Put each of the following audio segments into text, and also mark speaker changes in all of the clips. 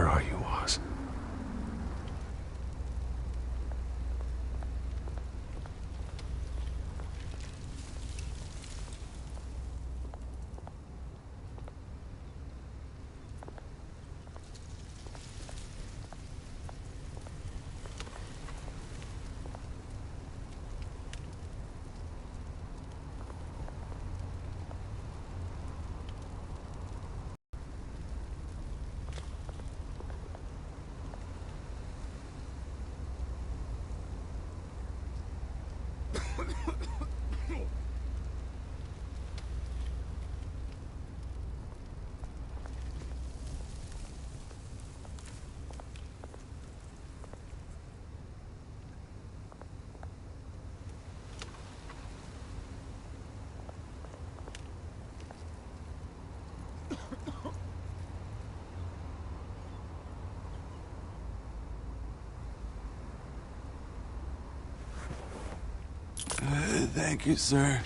Speaker 1: Where are you, Oz? Thank you, sir.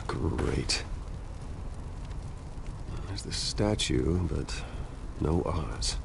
Speaker 1: Great. There's the statue, but no Oz.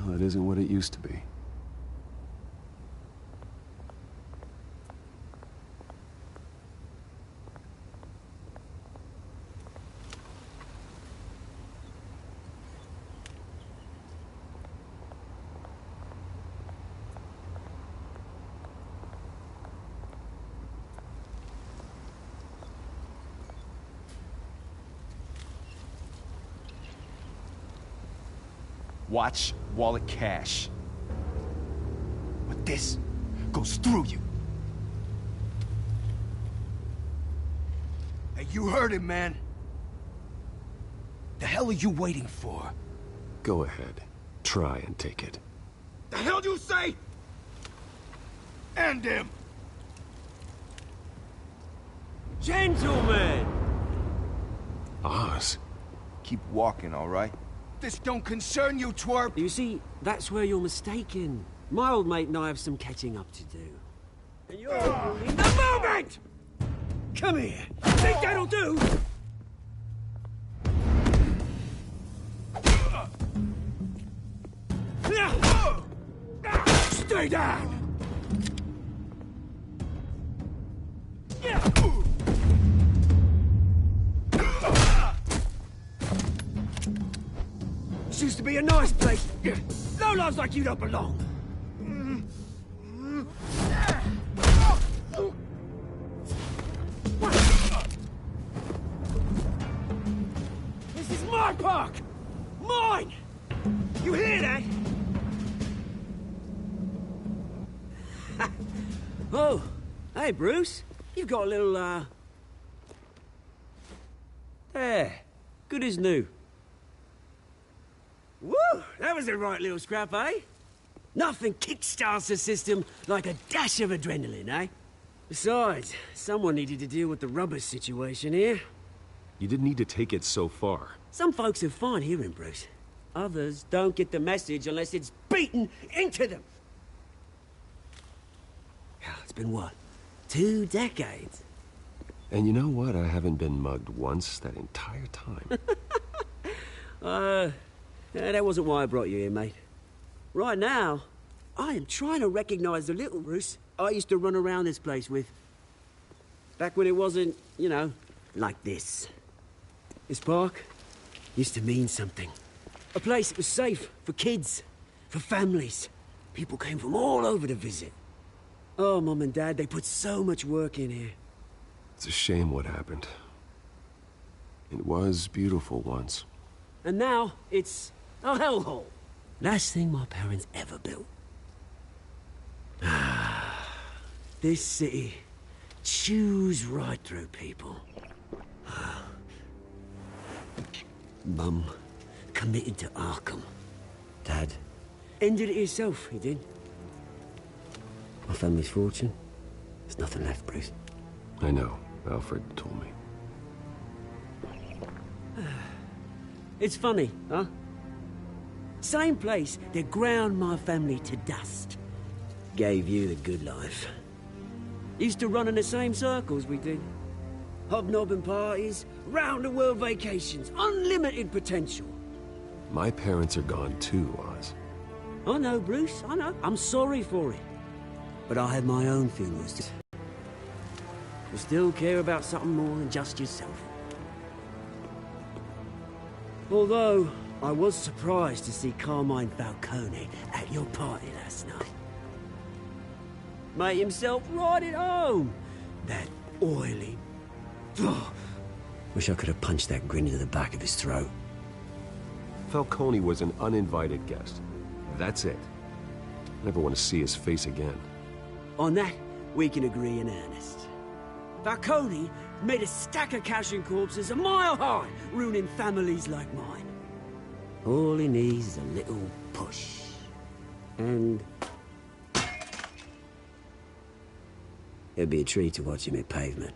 Speaker 1: Well, it isn't what it used to be.
Speaker 2: Watch wallet cash. But this goes through you. Hey, you heard him, man. The hell are you waiting for?
Speaker 1: Go ahead. Try and take it.
Speaker 2: The hell do you say? End him!
Speaker 3: Gentlemen!
Speaker 1: Oz?
Speaker 2: Keep walking, all right? This don't concern you, twerp!
Speaker 3: You see, that's where you're mistaken. My old mate and I have some catching up to do. And you're in the moment! Come here! Think that'll do? Stay down! This used to be a nice place. No lives like you don't belong. This is my park! Mine! You hear that? Oh, hey, Bruce. You've got a little, There. Good as new. Woo! That was a right little scrap, eh? Nothing kickstarts the system like a dash of adrenaline, eh? Besides, someone needed to deal with the rubber situation here.
Speaker 1: You didn't need to take it so far.
Speaker 3: Some folks are fine hearing, Bruce. Others don't get the message unless it's beaten into them. It's been what? 2 decades?
Speaker 1: And you know what? I haven't been mugged once that entire time.
Speaker 3: That wasn't why I brought you here, mate. Right now, I am trying to recognize the little Bruce I used to run around this place with. Back when it wasn't, you know, like this. This park used to mean something. A place that was safe for kids, for families. People came from all over to visit. Oh, Mum and Dad, they put so much work in here.
Speaker 1: It's a shame what happened. It was beautiful once.
Speaker 3: And now, it's a hellhole. Last thing my parents ever built. This city chews right through people. Mum committed to Arkham. Dad ended it himself, he did. My family's fortune, there's nothing left, Bruce.
Speaker 1: I know. Alfred told me.
Speaker 3: It's funny, huh? Same place that ground my family to dust. Gave you the good life. Used to run in the same circles we did. Hobnobbing parties, round-the-world vacations, unlimited potential.
Speaker 1: My parents are gone too, Oz.
Speaker 3: I know, Bruce, I know. I'm sorry for it. But I have my own feelings too. You still care about something more than just yourself. Although, I was surprised to see Carmine Falcone at your party last night. Made himself right at home. That oily... Ugh. Wish I could have punched that grin into the back of his throat.
Speaker 1: Falcone was an uninvited guest. That's it. Never want to see his face again.
Speaker 3: On that, we can agree in earnest. Falcone made a stack of cash and corpses a mile high, ruining families like mine. All he needs is a little push. And... it'd be a treat to watch him hit pavement.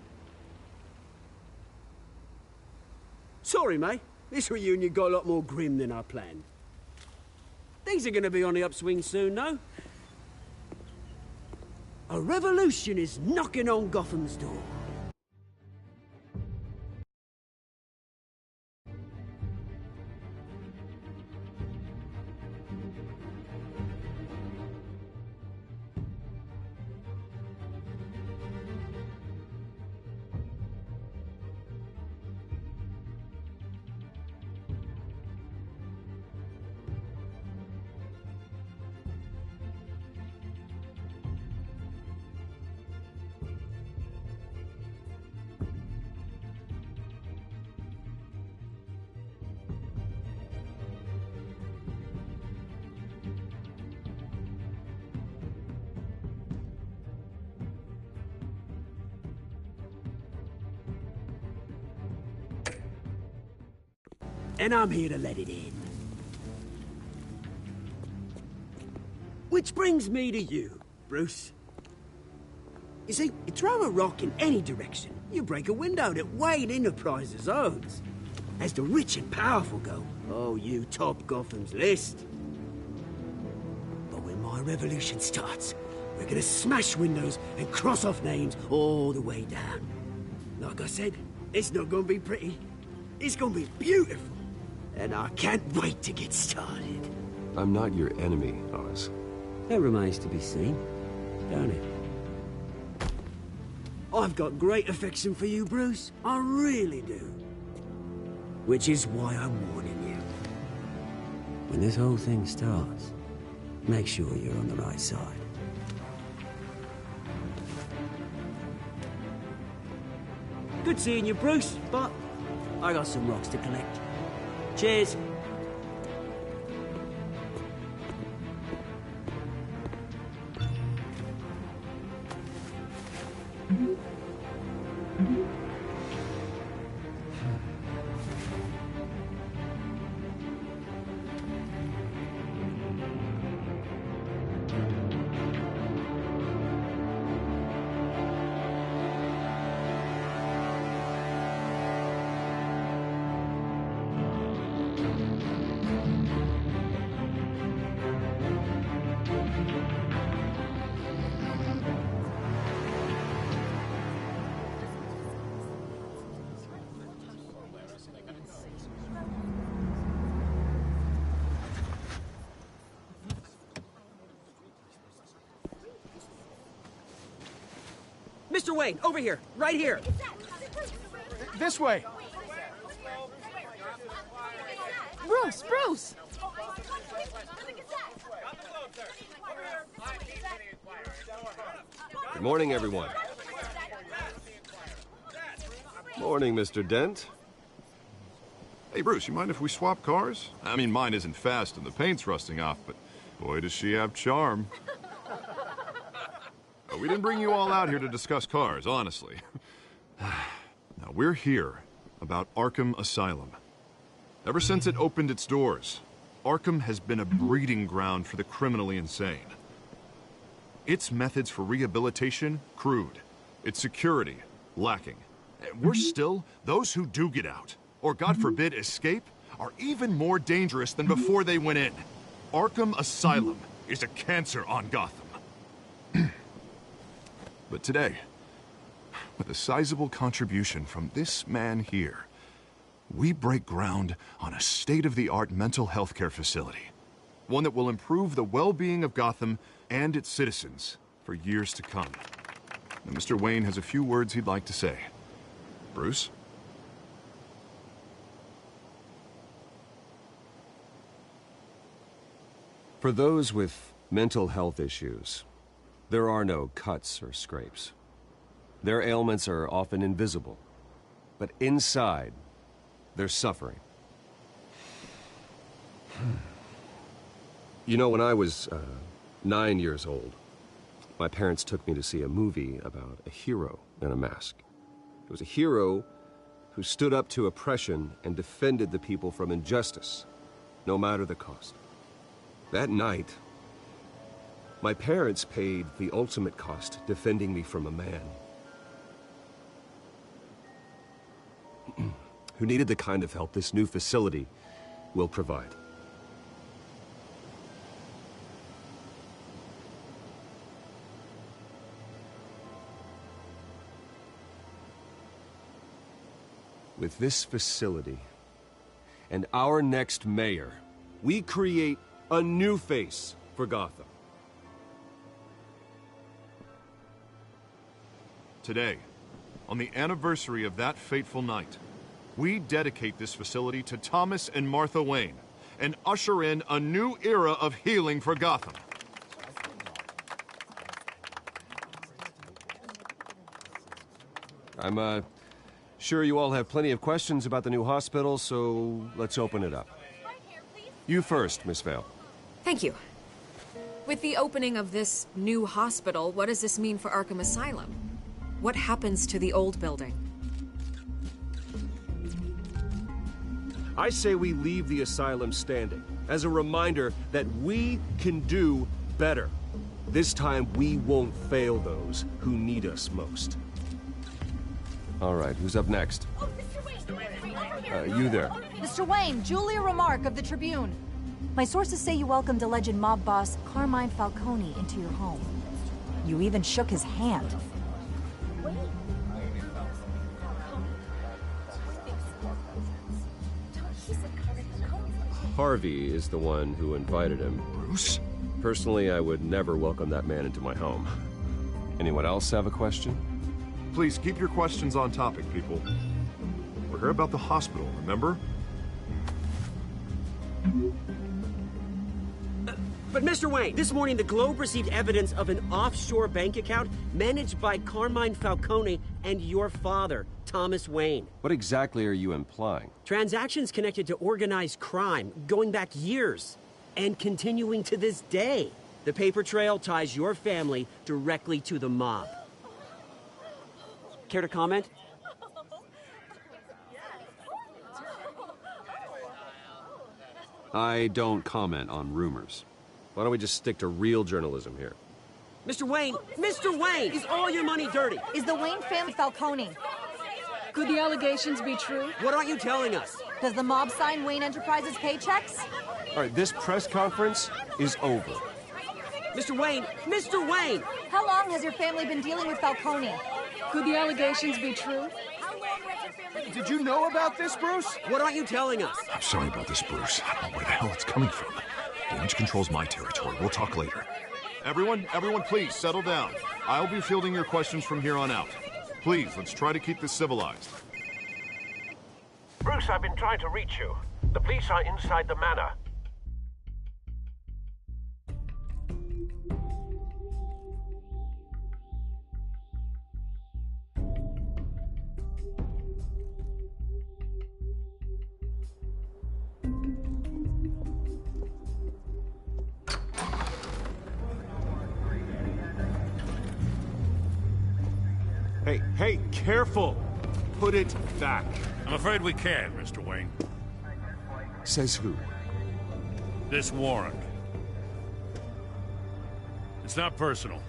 Speaker 3: Sorry, mate. This reunion got a lot more grim than I planned. Things are gonna be on the upswing soon, no? A revolution is knocking on Gotham's door. And I'm here to let it in. Which brings me to you, Bruce. You see, you throw a rock in any direction, you break a window that Wayne Enterprises owns. As the rich and powerful go, oh, you top Gotham's list. But when my revolution starts, we're gonna smash windows and cross off names all the way down. Like I said, it's not gonna be pretty. It's gonna be beautiful. And I can't wait to get started.
Speaker 1: I'm not your enemy, Oz.
Speaker 3: That remains to be seen, don't it? I've got great affection for you, Bruce. I really do. Which is why I'm warning you. When this whole thing starts, make sure you're on the right side. Good seeing you, Bruce, but I got some rocks to collect. Cheers. Mr. Wayne, over here, right here.
Speaker 2: This way.
Speaker 4: Bruce!
Speaker 1: Good morning, everyone. Morning, Mr. Dent.
Speaker 5: Hey, Bruce, you mind if we swap cars? I mean, mine isn't fast and the paint's rusting off, but boy, does she have charm. We didn't bring you all out here to discuss cars, honestly. Now, we're here about Arkham Asylum. Ever since it opened its doors, Arkham has been a breeding ground for the criminally insane. Its methods for rehabilitation, crude. Its security, lacking. And worse still, those who do get out, or God forbid escape, are even more dangerous than before they went in. Arkham Asylum is a cancer on Gotham. But today, with a sizable contribution from this man here, we break ground on a state-of-the-art mental health care facility. One that will improve the well-being of Gotham and its citizens for years to come. Now, Mr. Wayne has a few words he'd like to say. Bruce?
Speaker 1: For those with mental health issues, there are no cuts or scrapes. Their ailments are often invisible, but inside, they're suffering. You know, when I was 9 years old, my parents took me to see a movie about a hero in a mask. It was a hero who stood up to oppression and defended the people from injustice, no matter the cost. That night, my parents paid the ultimate cost defending me from a man who needed the kind of help this new facility will provide. With this facility and our next mayor, we create a new face for Gotham.
Speaker 5: Today, on the anniversary of that fateful night, we dedicate this facility to Thomas and Martha Wayne and usher in a new era of healing for Gotham.
Speaker 1: I'm sure you all have plenty of questions about the new hospital, so let's open it up. You first, Miss Vale.
Speaker 4: Thank you. With the opening of this new hospital, what does this mean for Arkham Asylum? What happens to the old building?
Speaker 1: I say we leave the asylum standing as a reminder that we can do better. This time, we won't fail those who need us most. All right, who's up next? You there.
Speaker 6: Mr. Wayne, Julia Remark of the Tribune. My sources say you welcomed alleged mob boss Carmine Falcone into your home. You even shook his hand.
Speaker 1: Harvey is the one who invited him.
Speaker 5: Bruce?
Speaker 1: Personally, I would never welcome that man into my home. Anyone else have a question?
Speaker 5: Please keep your questions on topic, people. We're here about the hospital, remember?
Speaker 3: But Mr. Wayne, this morning the Globe received evidence of an offshore bank account managed by Carmine Falcone and your father, Thomas Wayne.
Speaker 1: What exactly are you implying?
Speaker 3: Transactions connected to organized crime going back years and continuing to this day. The paper trail ties your family directly to the mob. Care to comment?
Speaker 1: I don't comment on rumors. Why don't we just stick to real journalism here?
Speaker 3: Mr. Wayne, is all your money dirty?
Speaker 6: Is the Wayne family Falcone?
Speaker 4: Could the allegations be true?
Speaker 3: What aren't you telling us?
Speaker 6: Does the mob sign Wayne Enterprises paychecks?
Speaker 1: All right, this press conference is over.
Speaker 3: Mr. Wayne!
Speaker 6: How long has your family been dealing with Falcone?
Speaker 4: Could the allegations be true?
Speaker 2: Did you know about this, Bruce?
Speaker 3: What aren't you telling us?
Speaker 5: I'm sorry about this, Bruce. I don't know where the hell it's coming from. Damage control's my territory. We'll talk later. Everyone, please, settle down. I'll be fielding your questions from here on out. Please, let's try to keep this civilized.
Speaker 7: Bruce, I've been trying to reach you. The police are inside the manor.
Speaker 8: Hey, careful! Put it back.
Speaker 9: I'm afraid we can't, Mr. Wayne.
Speaker 1: Says who?
Speaker 9: This warrant. It's not personal.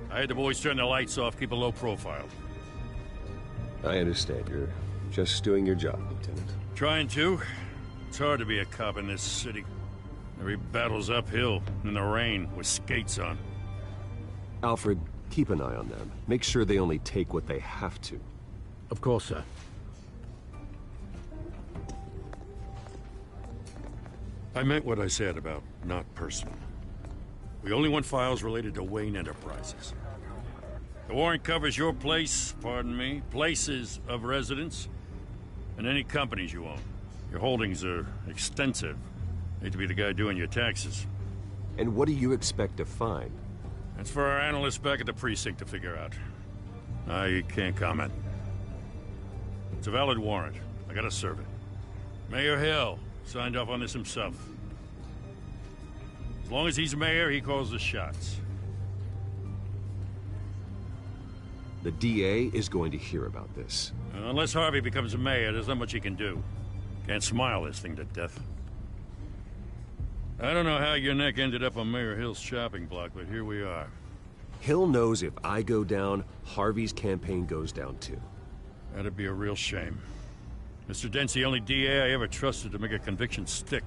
Speaker 9: I had the boys turn the lights off, keep a low profile.
Speaker 1: I understand. You're just doing your job, Lieutenant.
Speaker 9: Trying to. It's hard to be a cop in this city. Every battle's uphill, in the rain, with skates on.
Speaker 1: Alfred, keep an eye on them. Make sure they only take what they have to.
Speaker 8: Of course, sir.
Speaker 9: I meant what I said about not personal. We only want files related to Wayne Enterprises. The warrant covers your place, pardon me, places of residence, and any companies you own. Your holdings are extensive. Hate to be the guy doing your taxes.
Speaker 1: And what do you expect to find?
Speaker 9: That's for our analysts back at the precinct to figure out. I can't comment. It's a valid warrant. I gotta serve it. Mayor Hill signed off on this himself. As long as he's mayor, he calls the shots.
Speaker 1: The DA is going to hear about this.
Speaker 9: Unless Harvey becomes a mayor, there's not much he can do. Can't smile this thing to death. I don't know how your neck ended up on Mayor Hill's shopping block, but here we are.
Speaker 1: Hill knows if I go down, Harvey's campaign goes down too.
Speaker 9: That'd be a real shame. Mr. Dent's the only DA I ever trusted to make a conviction stick.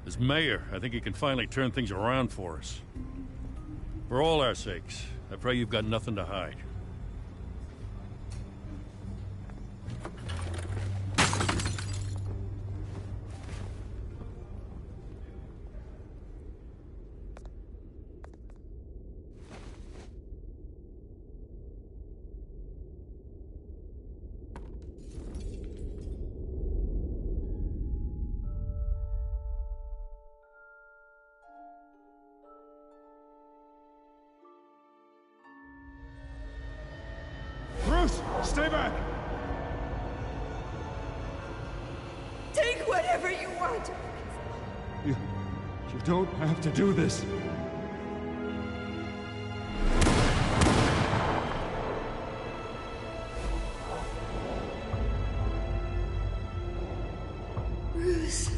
Speaker 9: As mayor, I think he can finally turn things around for us. For all our sakes, I pray you've got nothing to hide.
Speaker 8: Bruce, stay back!
Speaker 10: Take whatever you want.
Speaker 8: You don't have to do this.
Speaker 10: Bruce.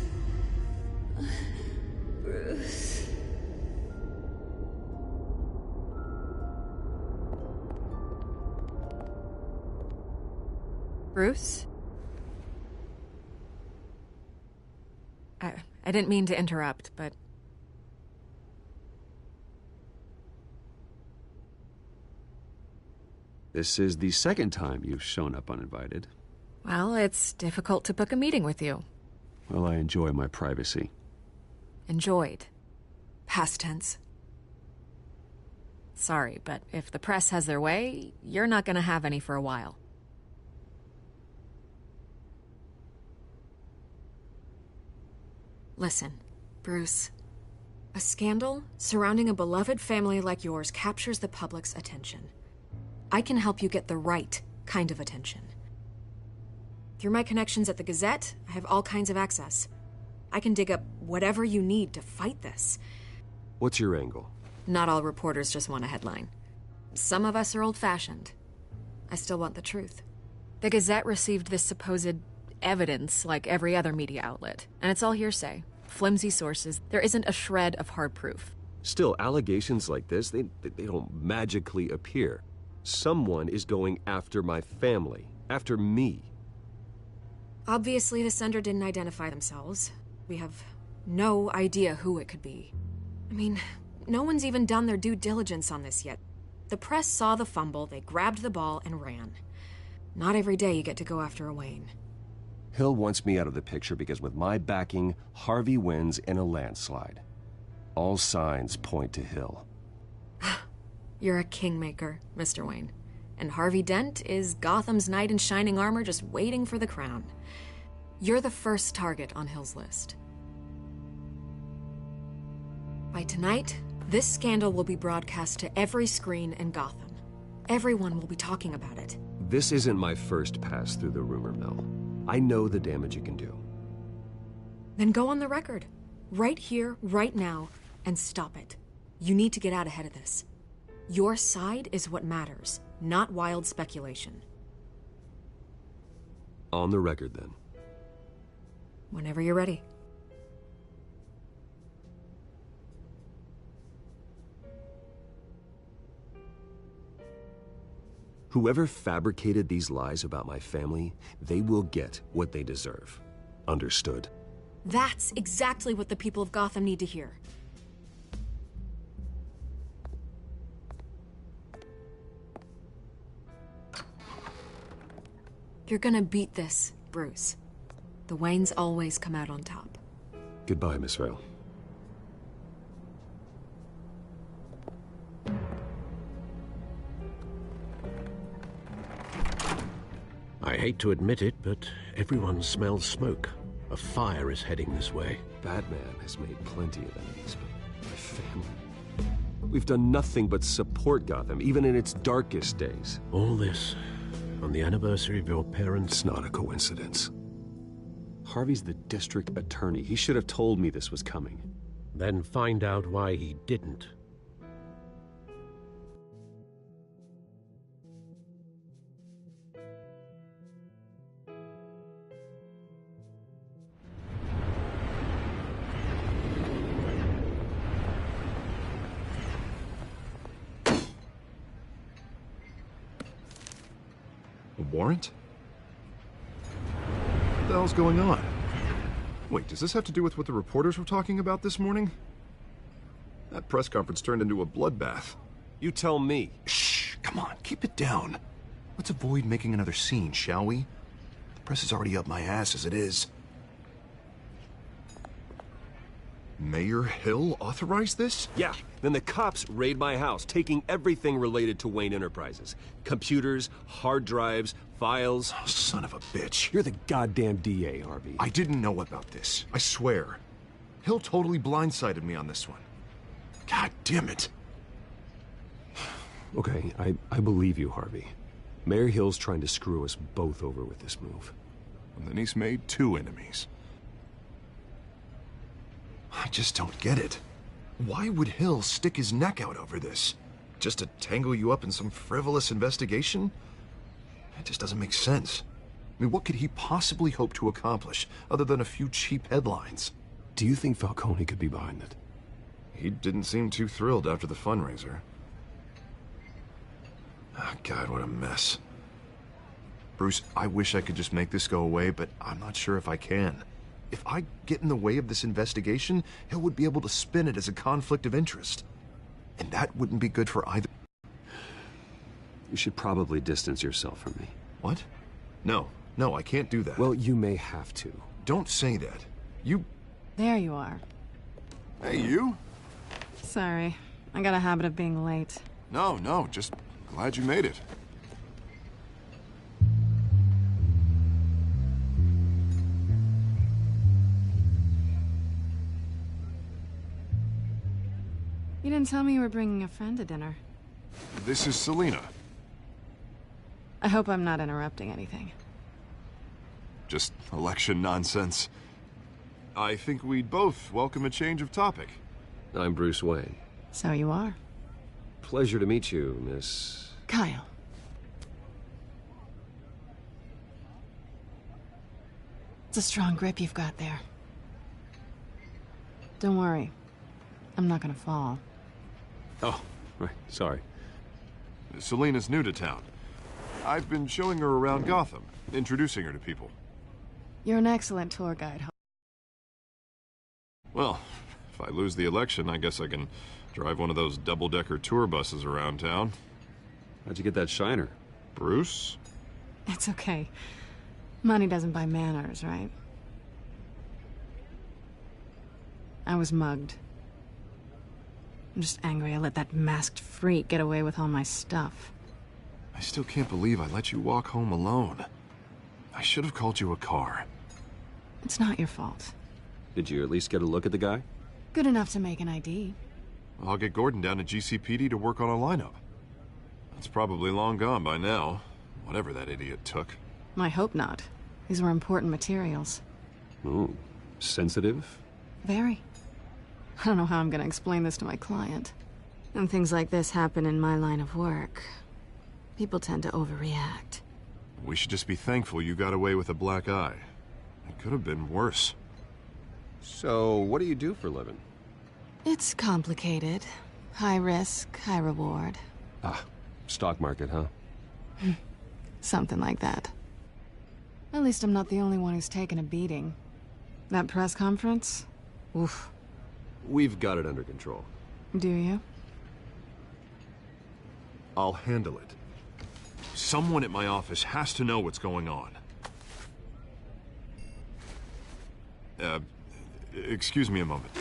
Speaker 10: Bruce.
Speaker 4: Bruce? I didn't mean to interrupt, but...
Speaker 1: This is the second time you've shown up uninvited.
Speaker 4: Well, it's difficult to book a meeting with you.
Speaker 1: Well, I enjoy my privacy.
Speaker 4: Enjoyed. Past tense. Sorry, but if the press has their way, you're not gonna have any for a while. Listen, Bruce. A scandal surrounding a beloved family like yours captures the public's attention. I can help you get the right kind of attention. Through my connections at the Gazette, I have all kinds of access. I can dig up whatever you need to fight this.
Speaker 1: What's your angle?
Speaker 4: Not all reporters just want a headline. Some of us are old-fashioned. I still want the truth. The Gazette received this supposed evidence like every other media outlet, and it's all hearsay. Flimsy sources. There isn't a shred of hard proof.
Speaker 1: Still, allegations like this, they don't magically appear. Someone is going after my family, after me.
Speaker 4: Obviously, the sender didn't identify themselves. We have no idea who it could be. I mean, no one's even done their due diligence on this yet. The press saw the fumble, they grabbed the ball and ran. Not every day you get to go after a Wayne.
Speaker 1: Hill wants me out of the picture because with my backing, Harvey wins in a landslide. All signs point to Hill.
Speaker 4: You're a kingmaker, Mr. Wayne. And Harvey Dent is Gotham's knight in shining armor just waiting for the crown. You're the first target on Hill's list. By tonight, this scandal will be broadcast to every screen in Gotham. Everyone will be talking about it.
Speaker 1: This isn't my first pass through the rumor mill. I know the damage it can do.
Speaker 4: Then go on the record. Right here, right now, and stop it. You need to get out ahead of this. Your side is what matters, not wild speculation.
Speaker 1: On the record, then.
Speaker 4: Whenever you're ready.
Speaker 1: Whoever fabricated these lies about my family, they will get what they deserve. Understood?
Speaker 4: That's exactly what the people of Gotham need to hear. You're gonna beat this, Bruce. The Waynes always come out on top.
Speaker 1: Goodbye, Miss Vale.
Speaker 11: I hate to admit it, but everyone smells smoke. A fire is heading this way.
Speaker 1: Batman has made plenty of enemies, but my family... We've done nothing but support Gotham, even in its darkest days.
Speaker 11: All this on the anniversary of your parents'...
Speaker 1: It's not a coincidence. Harvey's the district attorney. He should have told me this was coming.
Speaker 11: Then find out why he didn't.
Speaker 5: Warrant? What the hell's going on? Wait, does this have to do with what the reporters were talking about this morning? That press conference turned into a bloodbath.
Speaker 1: You tell me.
Speaker 5: Shh, come on, keep it down. Let's avoid making another scene, shall we? The press is already up my ass as it is. Mayor Hill authorized this?
Speaker 1: Yeah. Then the cops raid my house, taking everything related to Wayne Enterprises. Computers, hard drives, files.
Speaker 5: Oh, son of a bitch.
Speaker 1: You're the goddamn DA, Harvey.
Speaker 5: I didn't know about this. I swear. Hill totally blindsided me on this one. God damn it.
Speaker 1: Okay, I believe you, Harvey. Mayor Hill's trying to screw us both over with this move.
Speaker 5: And then he's made two enemies. I just don't get it. Why would Hill stick his neck out over this? Just to tangle you up in some frivolous investigation? It just doesn't make sense. I mean, what could he possibly hope to accomplish other than a few cheap headlines?
Speaker 1: Do you think Falcone could be behind it?
Speaker 5: He didn't seem too thrilled after the fundraiser. Oh, God, what a mess. Bruce, I wish I could just make this go away, but I'm not sure if I can. If I get in the way of this investigation, Hill would be able to spin it as a conflict of interest. And that wouldn't be good for either.
Speaker 1: You should probably distance yourself from me.
Speaker 5: What? No, I can't do that.
Speaker 1: Well, you may have to.
Speaker 5: Don't say that. You...
Speaker 12: There you are.
Speaker 5: Hey, you?
Speaker 12: Sorry. I got a habit of being late.
Speaker 5: No, just glad you made it.
Speaker 12: You didn't tell me you were bringing a friend to dinner.
Speaker 5: This is Selina.
Speaker 12: I hope I'm not interrupting anything.
Speaker 5: Just election nonsense. I think we'd both welcome a change of topic.
Speaker 1: I'm Bruce Wayne.
Speaker 12: So you are.
Speaker 1: Pleasure to meet you, Miss...
Speaker 12: Kyle. It's a strong grip you've got there. Don't worry. I'm not gonna fall.
Speaker 1: Oh, right. Sorry.
Speaker 5: Selina's new to town. I've been showing her around Gotham, introducing her to people.
Speaker 12: You're an excellent tour guide.
Speaker 5: Well, if I lose the election, I guess I can drive one of those double-decker tour buses around town.
Speaker 1: How'd you get that shiner?
Speaker 5: Bruce?
Speaker 12: It's okay. Money doesn't buy manners, right? I was mugged. I'm just angry I let that masked freak get away with all my stuff.
Speaker 5: I still can't believe I let you walk home alone. I should have called you a car.
Speaker 12: It's not your fault.
Speaker 1: Did you at least get a look at the guy?
Speaker 12: Good enough to make an ID.
Speaker 5: I'll get Gordon down to GCPD to work on a lineup. It's probably long gone by now, whatever that idiot took.
Speaker 12: I hope not. These were important materials.
Speaker 1: Ooh, sensitive?
Speaker 12: Very. I don't know how I'm gonna explain this to my client. When things like this happen in my line of work, people tend to overreact.
Speaker 5: We should just be thankful you got away with a black eye. It could have been worse.
Speaker 1: So, what do you do for a living?
Speaker 12: It's complicated. High risk, high reward.
Speaker 1: Ah, stock market, huh?
Speaker 12: Something like that. At least I'm not the only one who's taken a beating. That press conference? Oof.
Speaker 1: We've got it under control.
Speaker 12: Do you?
Speaker 5: I'll handle it. Someone at my office has to know what's going on. Excuse me a moment.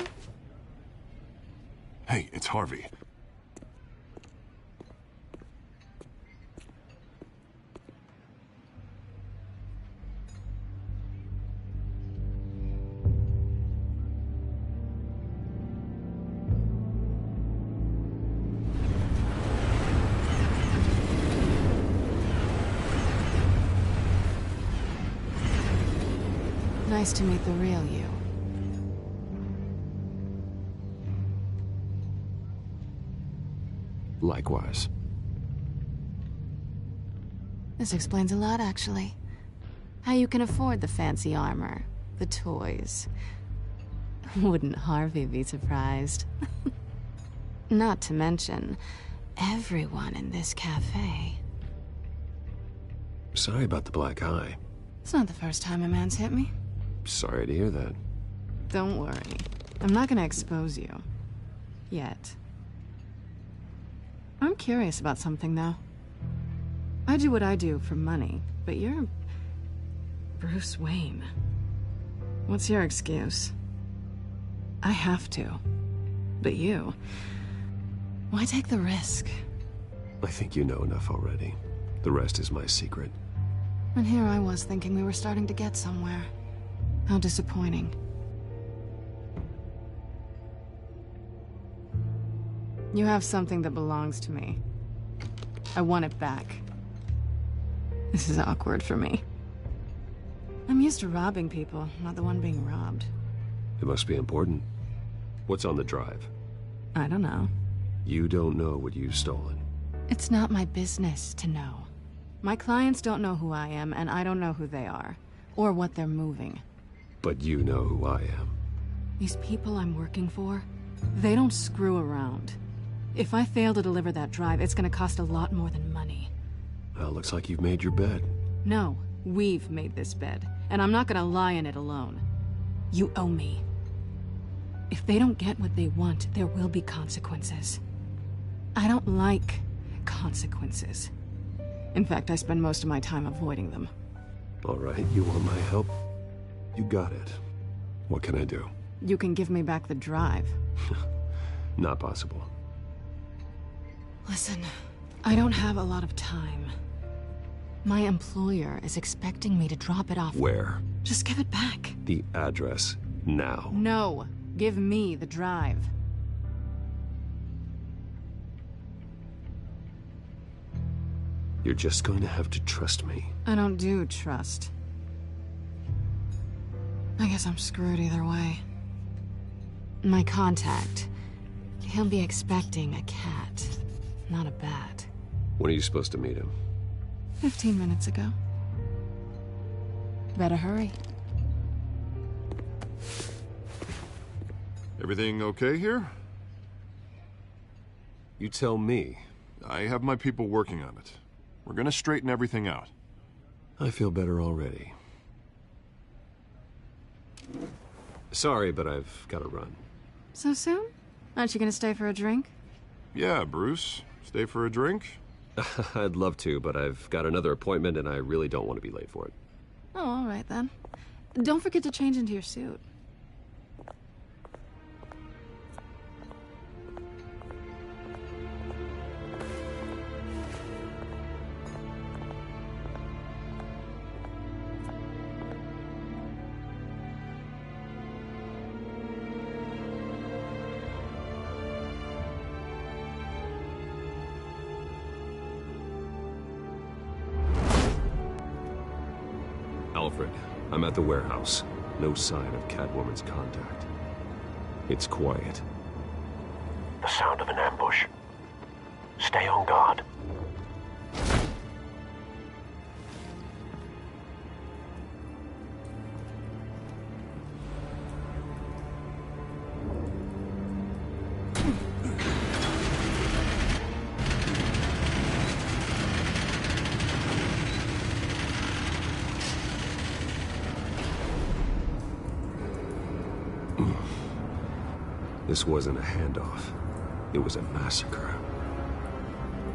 Speaker 5: Hey, it's Harvey.
Speaker 12: Nice to meet the real you.
Speaker 1: Likewise.
Speaker 12: This explains a lot, actually. How you can afford the fancy armor, the toys. Wouldn't Harvey be surprised? Not to mention, everyone in this cafe.
Speaker 1: Sorry about the black eye.
Speaker 12: It's not the first time a man's hit me.
Speaker 1: Sorry to hear that.
Speaker 12: Don't worry. I'm not gonna expose you. Yet. I'm curious about something, though. I do what I do for money, but you're... Bruce Wayne. What's your excuse? I have to. But you... Why take the risk?
Speaker 1: I think you know enough already. The rest is my secret.
Speaker 12: And here I was thinking we were starting to get somewhere. How disappointing. You have something that belongs to me. I want it back. This is awkward for me. I'm used to robbing people, not the one being robbed.
Speaker 1: It must be important. What's on the drive?
Speaker 12: I don't know.
Speaker 1: You don't know what you've stolen.
Speaker 12: It's not my business to know. My clients don't know who I am, and I don't know who they are, or what they're moving.
Speaker 1: But you know who I am.
Speaker 12: These people I'm working for, they don't screw around. If I fail to deliver that drive, it's gonna cost a lot more than money.
Speaker 1: Well, looks like you've made your bed.
Speaker 12: No, we've made this bed, and I'm not gonna lie in it alone. You owe me. If they don't get what they want, there will be consequences. I don't like consequences. In fact, I spend most of my time avoiding them.
Speaker 1: All right, you want my help? You got it. What can I do?
Speaker 12: You can give me back the drive.
Speaker 1: Not possible.
Speaker 12: Listen, I don't have a lot of time. My employer is expecting me to drop it off.
Speaker 1: Where?
Speaker 12: Just give it back.
Speaker 1: The address, now.
Speaker 12: No, give me the drive.
Speaker 1: You're just going to have to trust me.
Speaker 12: I don't do trust. I guess I'm screwed either way. My contact, he'll be expecting a cat, not a bat.
Speaker 1: When are you supposed to meet him?
Speaker 12: 15 minutes ago. Better hurry.
Speaker 5: Everything okay here?
Speaker 1: You tell me.
Speaker 5: I have my people working on it. We're gonna straighten everything out.
Speaker 1: I feel better already. Sorry, but I've got to run.
Speaker 12: So soon? Aren't you gonna stay for a drink?
Speaker 5: Yeah, Bruce. Stay for a drink?
Speaker 1: I'd love to, but I've got another appointment and I really don't want to be late for it.
Speaker 12: Oh, all right then. Don't forget to change into your suit.
Speaker 1: Alfred, I'm at the warehouse. No sign of Catwoman's contact. It's quiet.
Speaker 7: The sound of an ambush. Stay on guard.
Speaker 1: This wasn't a handoff. It was a massacre.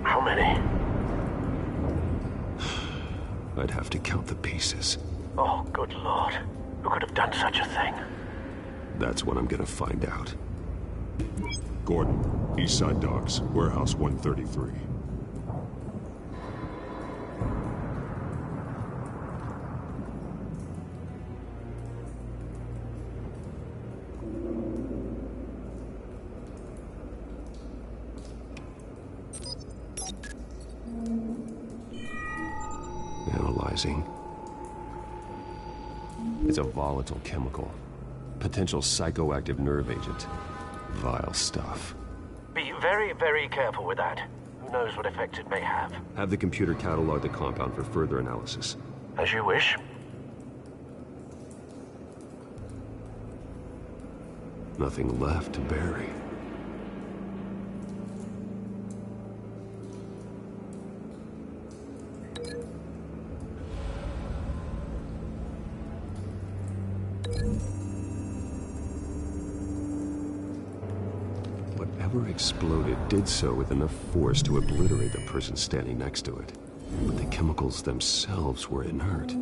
Speaker 7: How many?
Speaker 1: I'd have to count the pieces.
Speaker 7: Oh, good lord. Who could have done such a thing?
Speaker 1: That's what I'm gonna find out.
Speaker 8: Gordon, Eastside Docks, Warehouse 133.
Speaker 1: Analyzing. It's a volatile chemical. Potential psychoactive nerve agent. Vile stuff.
Speaker 7: Be very, very careful with that. Who knows what effects it may have.
Speaker 1: Have the computer catalog the compound for further analysis.
Speaker 7: As you wish.
Speaker 1: Nothing left to bury. Whatever exploded did so with enough force to obliterate the person standing next to it. But the chemicals themselves were inert,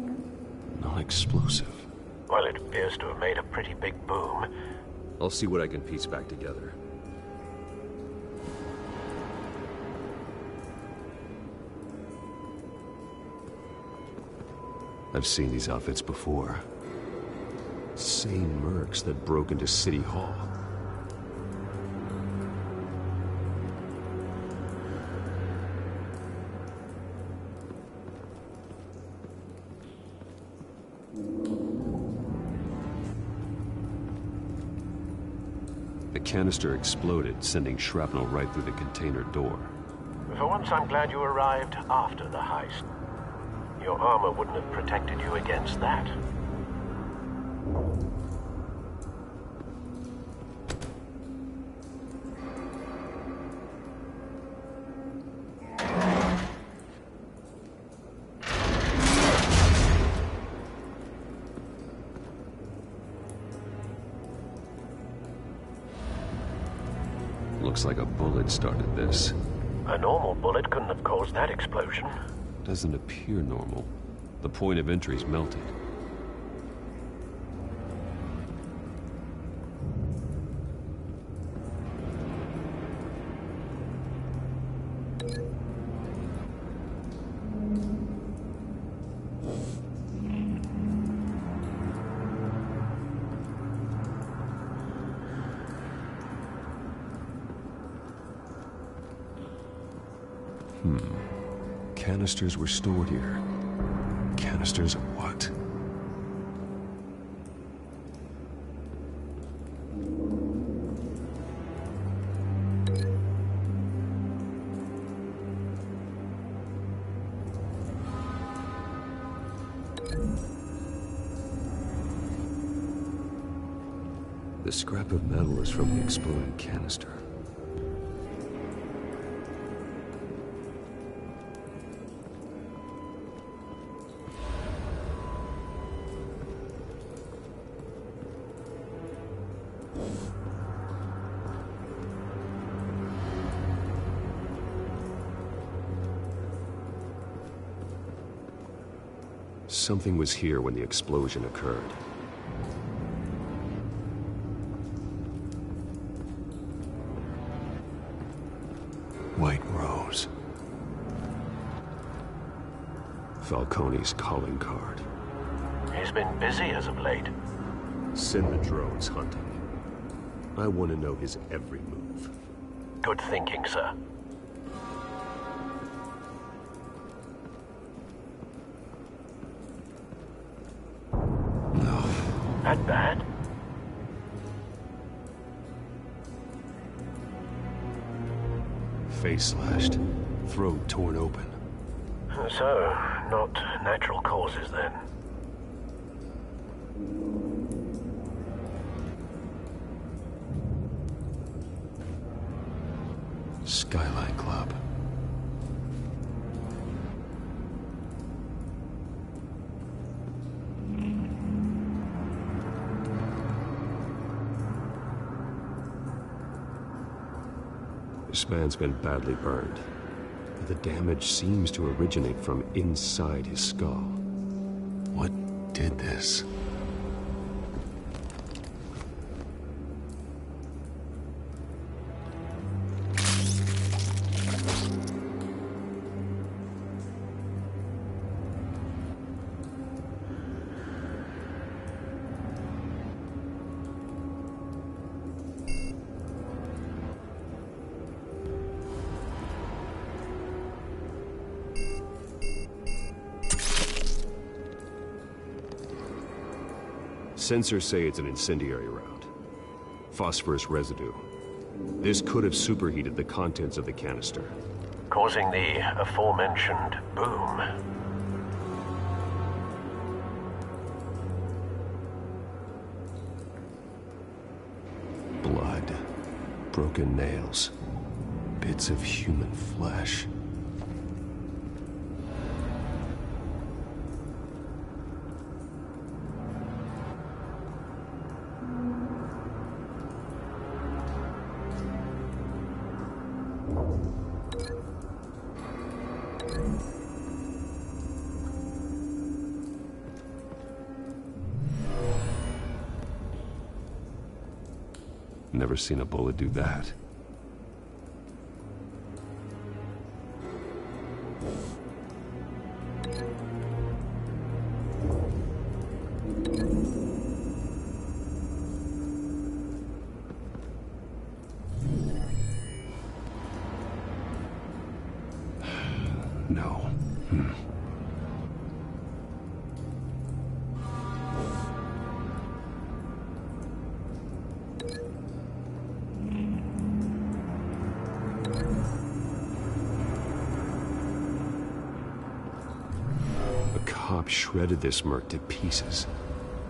Speaker 1: not explosive.
Speaker 7: Well, it appears to have made a pretty big boom.
Speaker 1: I'll see what I can piece back together. I've seen these outfits before. Same mercs that broke into City Hall. The canister exploded, sending shrapnel right through the container door.
Speaker 7: For once, I'm glad you arrived after the heist. Your armor wouldn't have protected you against that.
Speaker 1: Looks like a bullet started this.
Speaker 7: A normal bullet couldn't have caused that explosion.
Speaker 1: Doesn't appear normal. The point of entry's melted. Canisters were stored here. Canisters of what? The scrap of metal is from the exploded canister. Something was here when the explosion occurred. White Rose. Falcone's calling card.
Speaker 7: He's been busy as of late.
Speaker 1: Send the drones hunting. I want to know his every move.
Speaker 7: Good thinking, sir.
Speaker 1: face slashed, throat torn open.
Speaker 7: So, not natural causes then.
Speaker 1: Skyline Club. This man's been badly burned. The damage seems to originate from inside his skull. What did this? Sensors say it's an incendiary round. Phosphorus residue. This could have superheated the contents of the canister,
Speaker 7: causing the aforementioned boom.
Speaker 1: Blood, broken nails, bits of human flesh. Never seen a bullet do that. No. Cop shredded this merc to pieces,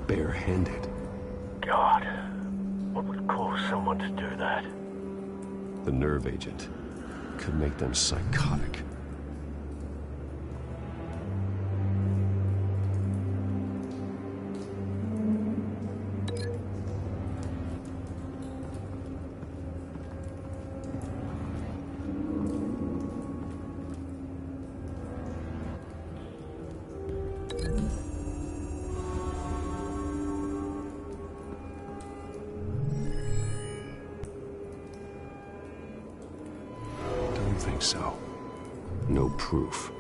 Speaker 1: bare-handed.
Speaker 7: God, what would cause someone to do that?
Speaker 1: The nerve agent could make them psychotic. Think so. No proof.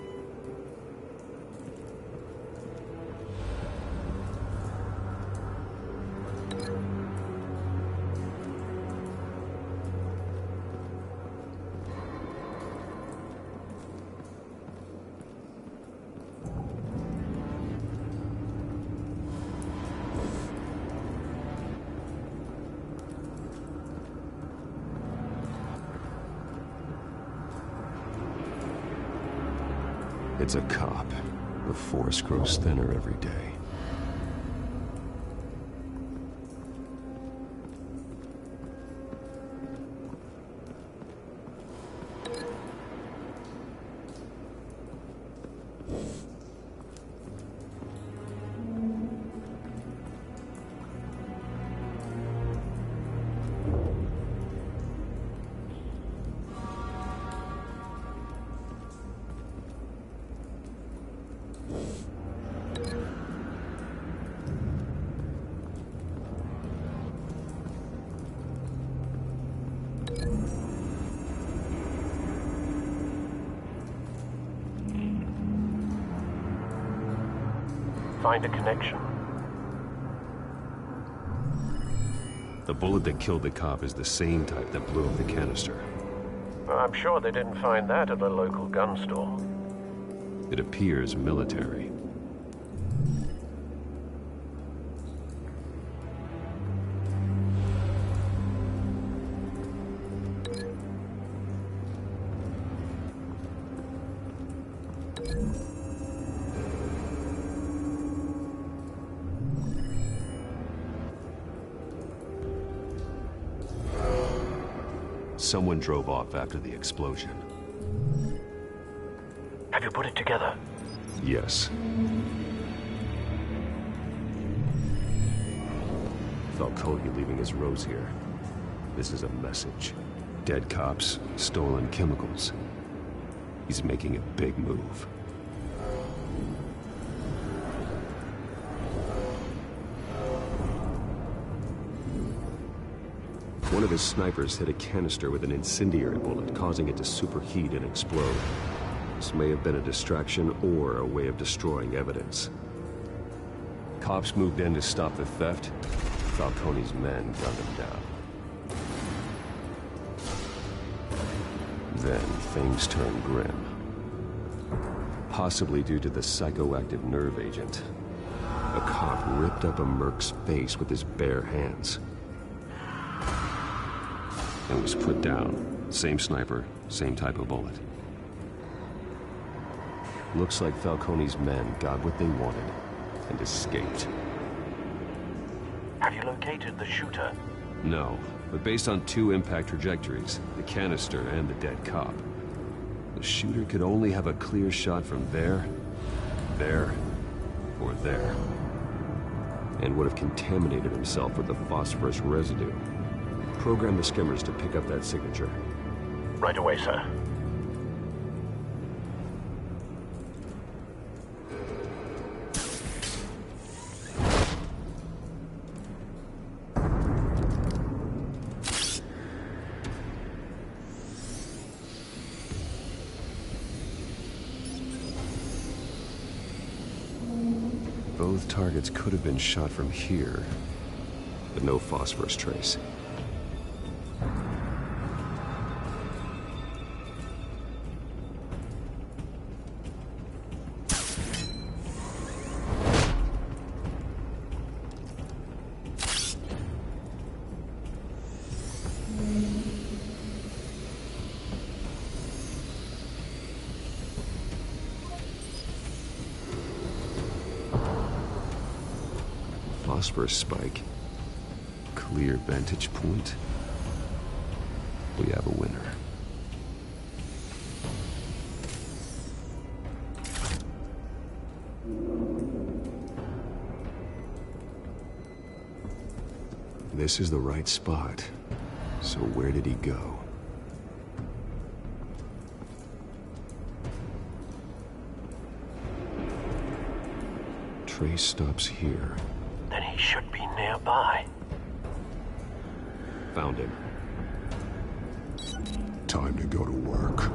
Speaker 1: It's a cop. The force grows thinner every day.
Speaker 7: Find a connection.
Speaker 1: The bullet that killed the cop is the same type that blew up the canister.
Speaker 7: I'm sure they didn't find that at a local gun store.
Speaker 1: It appears military. Someone drove off after the explosion.
Speaker 7: Have you put it together?
Speaker 1: Yes. Falcone leaving his rose here. This is a message. Dead cops, stolen chemicals. He's making a big move. One of his snipers hit a canister with an incendiary bullet, causing it to superheat and explode. This may have been a distraction or a way of destroying evidence. Cops moved in to stop the theft. Falcone's men gunned him down. Then things turned grim. Possibly due to the psychoactive nerve agent. A cop ripped up a merc's face with his bare hands. And was put down. Same sniper, same type of bullet. Looks like Falcone's men got what they wanted and escaped.
Speaker 7: Have you located the shooter?
Speaker 1: No, but based on two impact trajectories, the canister and the dead cop, the shooter could only have a clear shot from there, or there. And would have contaminated himself with the phosphorus residue. Program the skimmers to pick up that signature.
Speaker 7: Right away, sir.
Speaker 1: Both targets could have been shot from here, but no phosphorus trace. Phosphorus spike. Clear vantage point. We have a winner. This is the right spot. So where did he go? Trace stops here.
Speaker 7: Then he should be nearby.
Speaker 1: Found him.
Speaker 13: Time to go to work.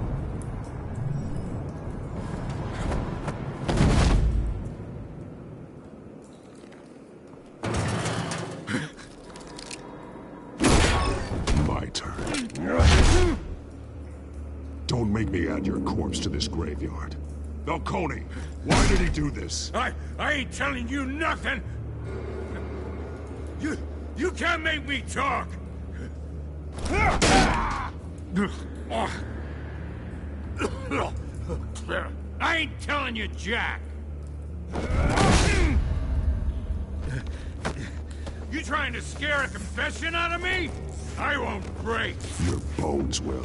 Speaker 13: My turn. Don't make me add your corpse to this graveyard. Falcone, why did he do this?
Speaker 9: I ain't telling you nothing! You can't make me talk! I ain't telling you jack! You trying to scare a confession out of me? I won't break!
Speaker 13: Your bones will.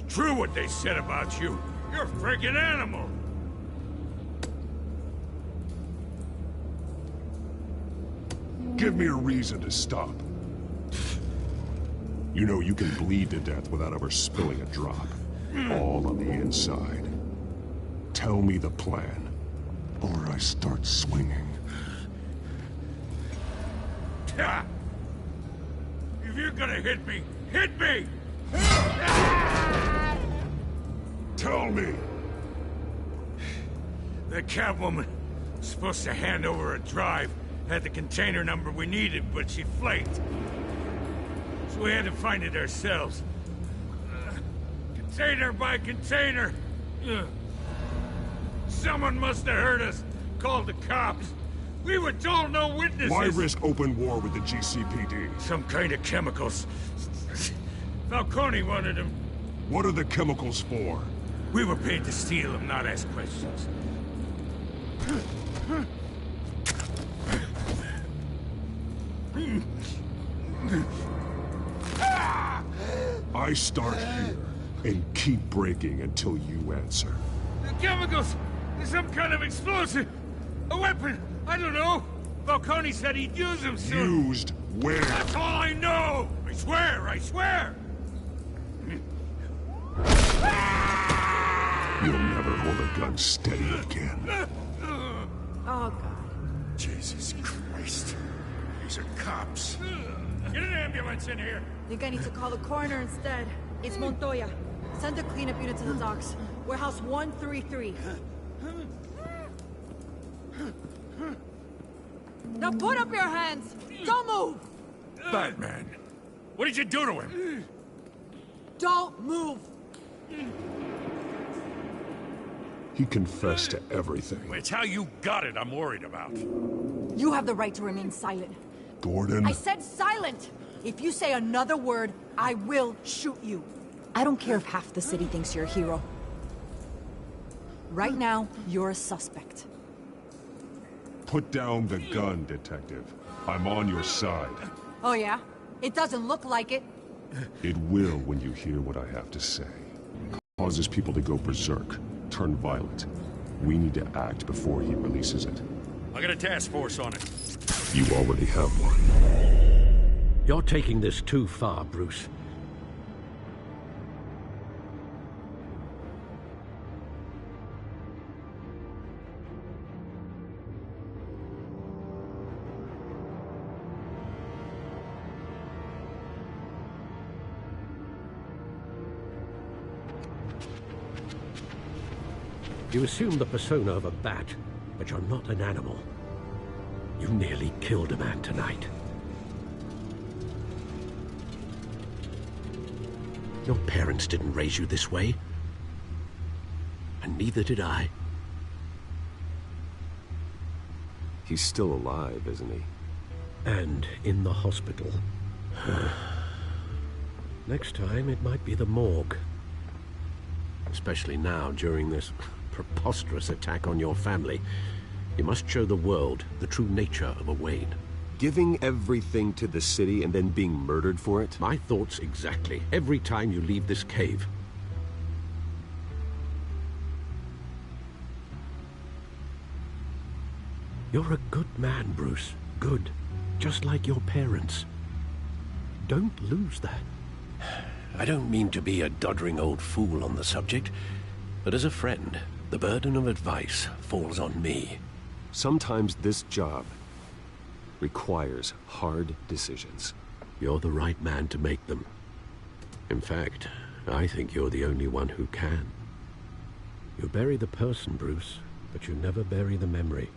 Speaker 9: True what they said about you. You're a freaking animal.
Speaker 13: Give me a reason to stop. You know you can bleed to death without ever spilling a drop. All on the inside. Tell me the plan, or I start swinging.
Speaker 9: If you're gonna hit me, hit me!
Speaker 13: Tell me!
Speaker 9: The Catwoman was supposed to hand over a drive, had the container number we needed, but she flaked. So we had to find it ourselves. Container by container. Someone must have heard us.
Speaker 14: called the cops. We were told no witnesses.
Speaker 13: Why risk open war with the GCPD?
Speaker 14: Some kind of chemicals. Falcone wanted them.
Speaker 13: What are the chemicals for?
Speaker 14: We were paid to steal them, not ask questions.
Speaker 13: I start here and keep breaking until you answer.
Speaker 14: The chemicals! Some kind of explosive! A weapon! I don't know! Falcone said he'd use them soon!
Speaker 13: Used where?
Speaker 14: That's all I know! I swear! I swear!
Speaker 13: You'll never hold a gun steady again.
Speaker 6: Oh, God.
Speaker 14: Jesus Christ. These are cops. Get an ambulance in here!
Speaker 6: Think I need to call the coroner instead. It's Montoya. Send a cleanup unit to the docks. Warehouse 133. Now put up your hands! Don't move!
Speaker 14: Batman, what did you do to him?
Speaker 6: Don't move!
Speaker 13: He confessed to everything.
Speaker 9: It's how you got it I'm worried about.
Speaker 6: You have the right to remain silent.
Speaker 13: Gordon?
Speaker 6: I said silent! If you say another word, I will shoot you. I don't care if half the city thinks you're a hero. Right now, you're a suspect.
Speaker 13: Put down the gun, Detective. I'm on your side.
Speaker 6: Oh yeah? It doesn't look like it.
Speaker 13: It will when you hear what I have to say. Causes people to go berserk, turn violent. We need to act before he releases it.
Speaker 9: I got a task force on it.
Speaker 13: You already have one.
Speaker 11: You're taking this too far, Bruce. You assume the persona of a bat, but you're not an animal. You nearly killed a man tonight. Your parents didn't raise you this way. And neither did I.
Speaker 1: He's still alive, isn't he?
Speaker 11: And in the hospital. Next time, it might be the morgue. Especially now, during this preposterous attack on your family. You must show the world the true nature of a Wayne.
Speaker 1: Giving everything to the city and then being murdered for it?
Speaker 11: My thoughts exactly. Every time you leave this cave. You're a good man, Bruce. Good. Just like your parents. Don't lose that. I don't mean to be a doddering old fool on the subject, but as a friend, the burden of advice falls on me.
Speaker 1: Sometimes this job requires hard decisions.
Speaker 11: You're the right man to make them. In fact, I think you're the only one who can. You bury the person, Bruce, but you never bury the memory.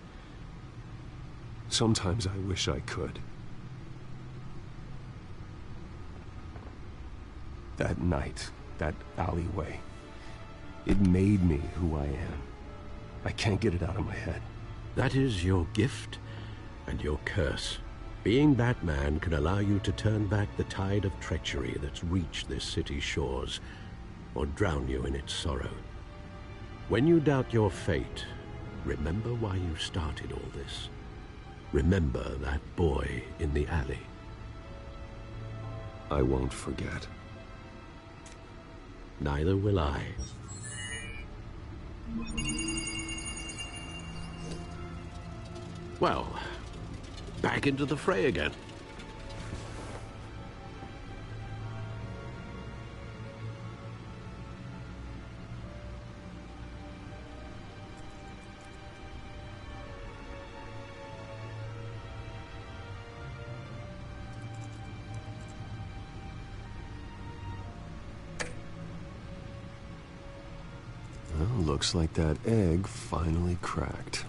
Speaker 1: Sometimes I wish I could. That night, that alleyway, it made me who I am. I can't get it out of my head.
Speaker 11: That is your gift and your curse. Being Batman can allow you to turn back the tide of treachery that's reached this city's shores, or drown you in its sorrow. When you doubt your fate, remember why you started all this. Remember that boy in the alley.
Speaker 1: I won't forget.
Speaker 11: Neither will I. Well, back into the fray again.
Speaker 1: Well, looks like that egg finally cracked.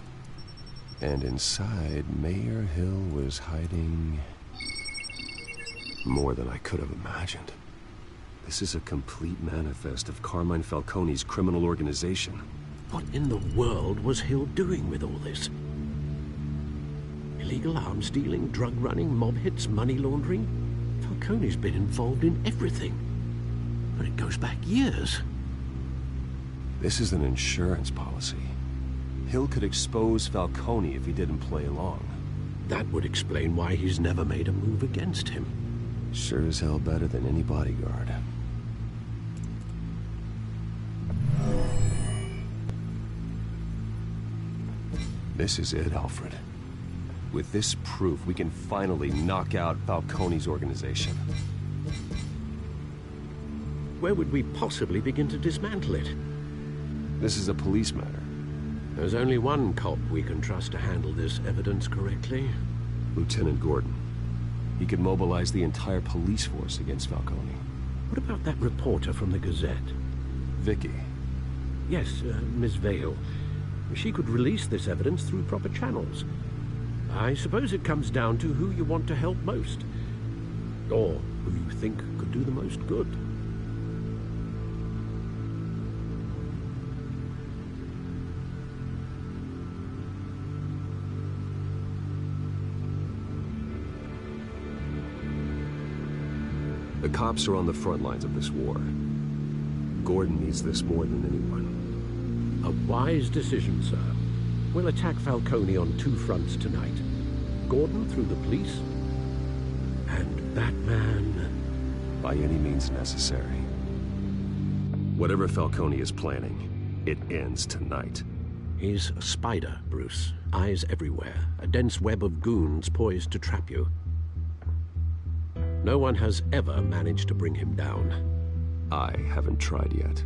Speaker 1: And inside, Mayor Hill was hiding more than I could have imagined. This is a complete manifest of Carmine Falcone's criminal organization.
Speaker 11: What in the world was Hill doing with all this? Illegal arms dealing, drug running, mob hits, money laundering. Falcone's been involved in everything. But it goes back years.
Speaker 1: This is an insurance policy. Hill could expose Falcone if he didn't play along.
Speaker 11: That would explain why he's never made a move against him.
Speaker 1: Sure as hell better than any bodyguard. This is it, Alfred. With this proof, we can finally knock out Falcone's organization.
Speaker 11: Where would we possibly begin to dismantle it?
Speaker 1: This is a police matter.
Speaker 11: There's only one cop we can trust to handle this evidence correctly.
Speaker 1: Lieutenant Gordon. He could mobilize the entire police force against Falcone.
Speaker 11: What about that reporter from the Gazette?
Speaker 1: Vicky.
Speaker 11: Yes, Miss Vale. She could release this evidence through proper channels. I suppose it comes down to who you want to help most. Or who you think could do the most good.
Speaker 1: The cops are on the front lines of this war. Gordon needs this more than anyone.
Speaker 11: A wise decision, sir. We'll attack Falcone on two fronts tonight. Gordon through the police, and Batman
Speaker 1: by any means necessary. Whatever Falcone is planning, it ends tonight.
Speaker 11: He's a spider, Bruce. Eyes everywhere. A dense web of goons poised to trap you. No one has ever managed to bring him down.
Speaker 1: I haven't tried yet.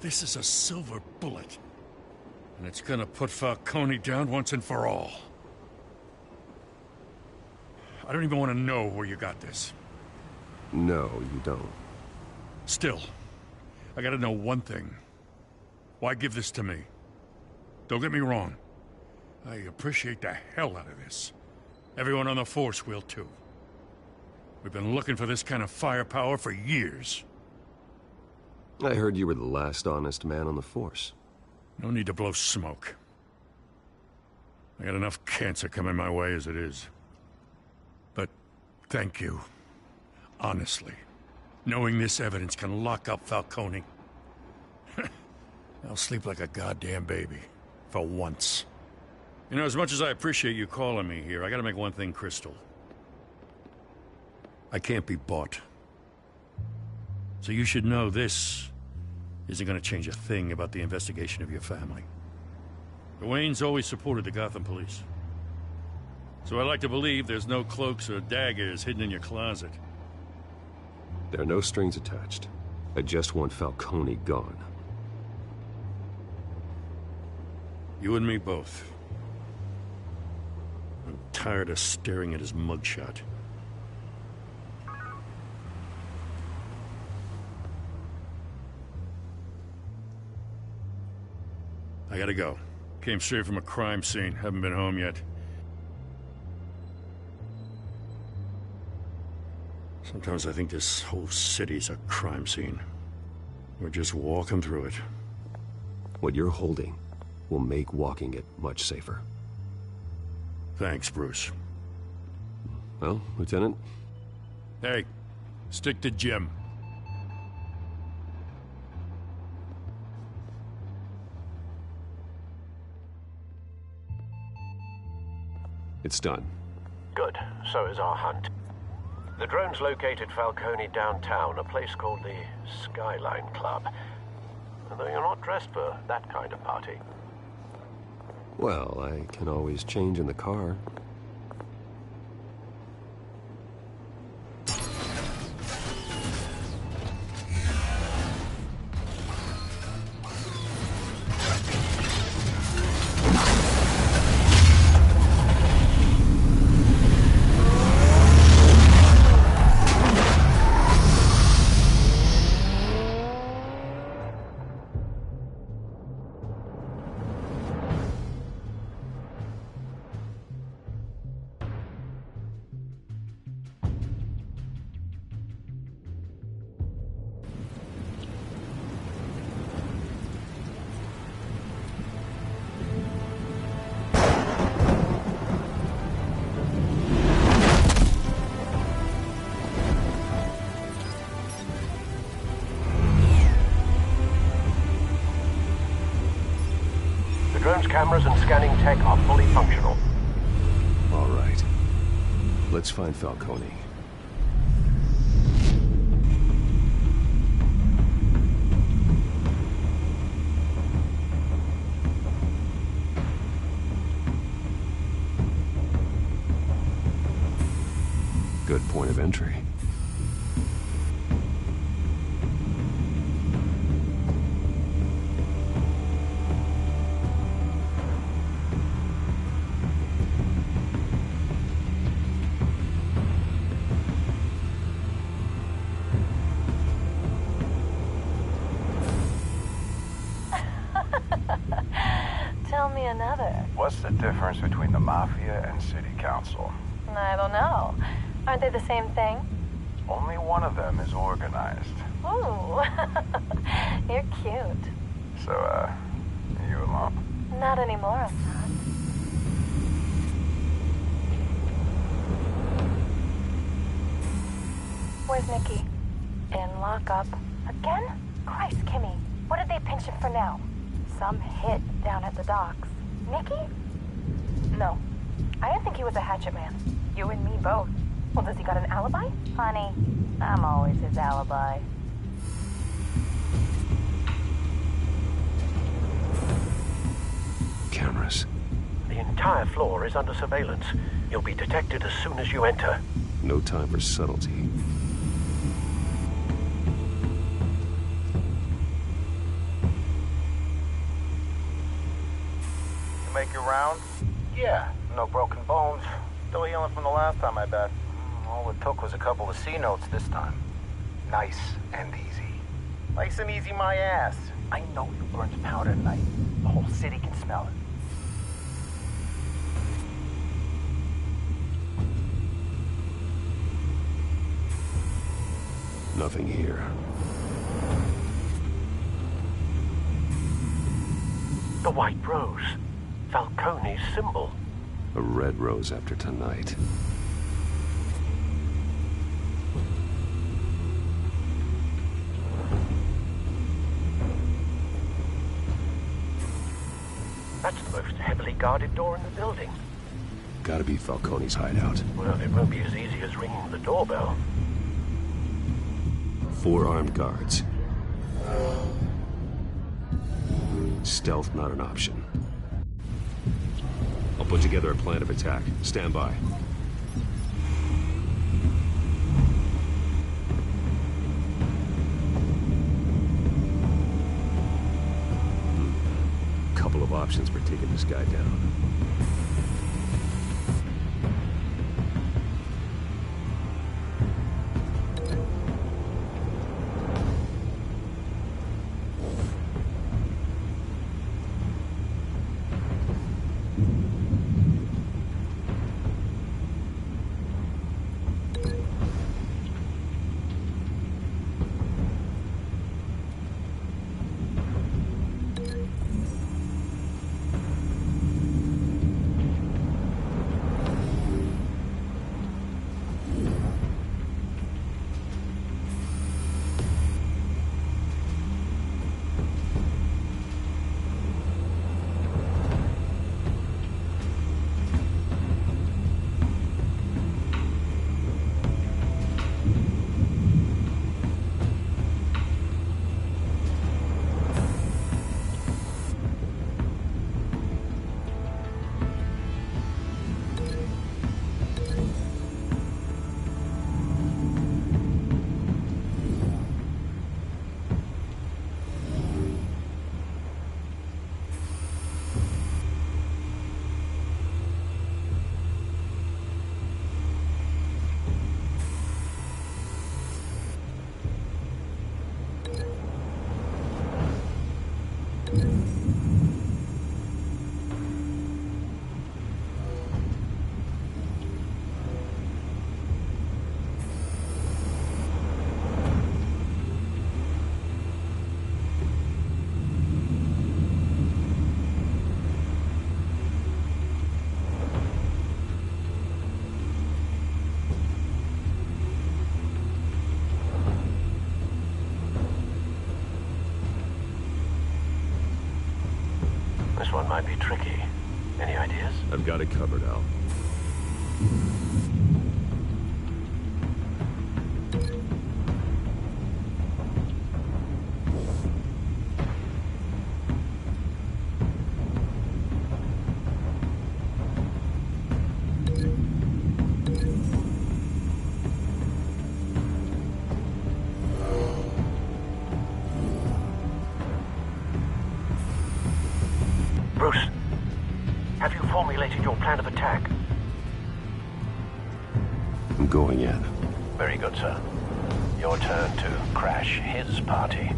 Speaker 9: This is a silver bullet. And it's gonna put Falcone down once and for all. I don't even want to know where you got this.
Speaker 1: No, you don't.
Speaker 9: Still, I gotta know one thing. Why give this to me? Don't get me wrong. I appreciate the hell out of this. Everyone on the force will too. We've been looking for this kind of firepower for years.
Speaker 1: I heard you were the last honest man on the force.
Speaker 9: No need to blow smoke. I got enough cancer coming my way as it is. But thank you. Honestly. Knowing this evidence can lock up Falcone. I'll sleep like a goddamn baby. For once. You know, as much as I appreciate you calling me here, I gotta make one thing crystal. I can't be bought. So you should know this isn't gonna change a thing about the investigation of your family. The Waynes always supported the Gotham police. So I like to believe there's no cloaks or daggers hidden in your closet.
Speaker 1: There are no strings attached. I just want Falcone gone.
Speaker 9: You and me both. I'm tired of staring at his mugshot. I gotta go. Came straight from a crime scene. Haven't been home yet. Sometimes I think this whole city's a crime scene. We're just walking through it.
Speaker 1: What you're holding will make walking it much safer.
Speaker 9: Thanks, Bruce.
Speaker 1: Well, Lieutenant?
Speaker 9: Hey, stick to Jim.
Speaker 1: It's done.
Speaker 7: Good. So is our hunt. The drones located Falcone downtown, a place called the Skyline Club. Though you're not dressed for that kind of party.
Speaker 1: Well, I can always change in the car.
Speaker 7: surveillance cameras and scanning tech are fully functional.
Speaker 1: All right. Let's find Falcone. Good point of entry.
Speaker 15: Tell me another.
Speaker 16: What's the difference between the Mafia and City Council?
Speaker 15: I don't know. Aren't they the same thing?
Speaker 16: Only one of them is organized.
Speaker 15: Ooh, you're cute.
Speaker 16: So, you alone?
Speaker 15: Not anymore, I'm not. Where's Nicky? In lockup. Again? Christ, Kimmy. What did they pinch him for now? Some hit down at the docks. Nicky? No. I didn't think he was a hatchet man. You and me both. Well, does he got an alibi? Honey, I'm always his alibi.
Speaker 1: Cameras.
Speaker 7: The entire floor is under surveillance. You'll be detected as soon as you enter.
Speaker 1: No time for subtlety.
Speaker 16: Make your rounds? Yeah, no broken bones. Still healing from the last time, I bet. All it took was a couple of C notes this time. Nice and easy. Nice and easy my ass. I know you burned powder tonight. The whole city can smell it.
Speaker 1: Nothing here.
Speaker 7: The White Rose. Falcone's symbol.
Speaker 1: A red rose after tonight.
Speaker 7: That's the most heavily guarded door in the building.
Speaker 1: Gotta be Falcone's hideout.
Speaker 7: Well, it won't be as easy as ringing the doorbell.
Speaker 1: 4 armed guards. Stealth not an option. I'll put together a plan of attack. Stand by. Couple of options for taking this guy down.
Speaker 7: This one might be tricky. Any ideas?
Speaker 1: I've got it covered, Al.
Speaker 7: Bruce, have you formulated your plan of attack?
Speaker 1: I'm going in.
Speaker 7: Very good, sir. Your turn to crash his party.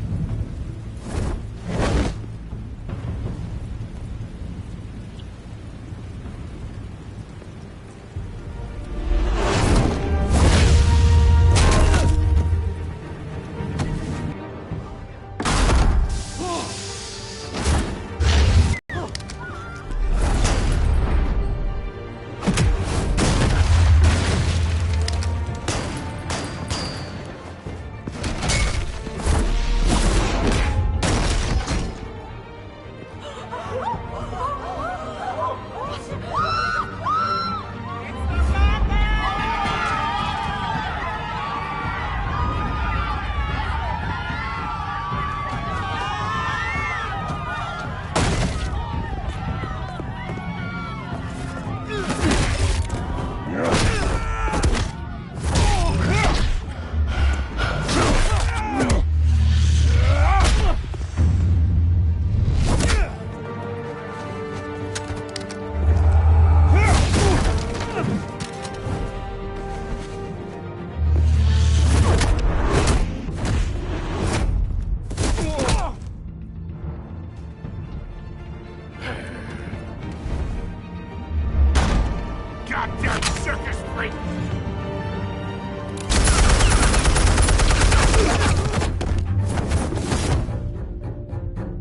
Speaker 14: Goddamn circus freak!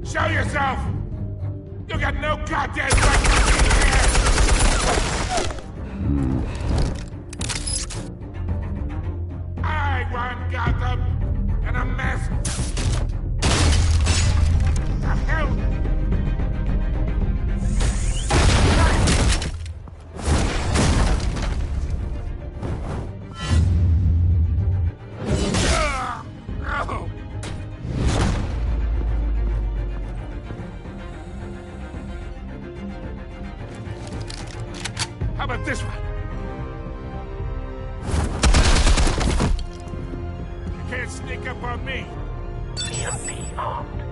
Speaker 14: Show yourself! You got no goddamn right to be here! I run Gotham in a mess! The hell? How about this one? You can't sneak up on me.
Speaker 7: EMP armed.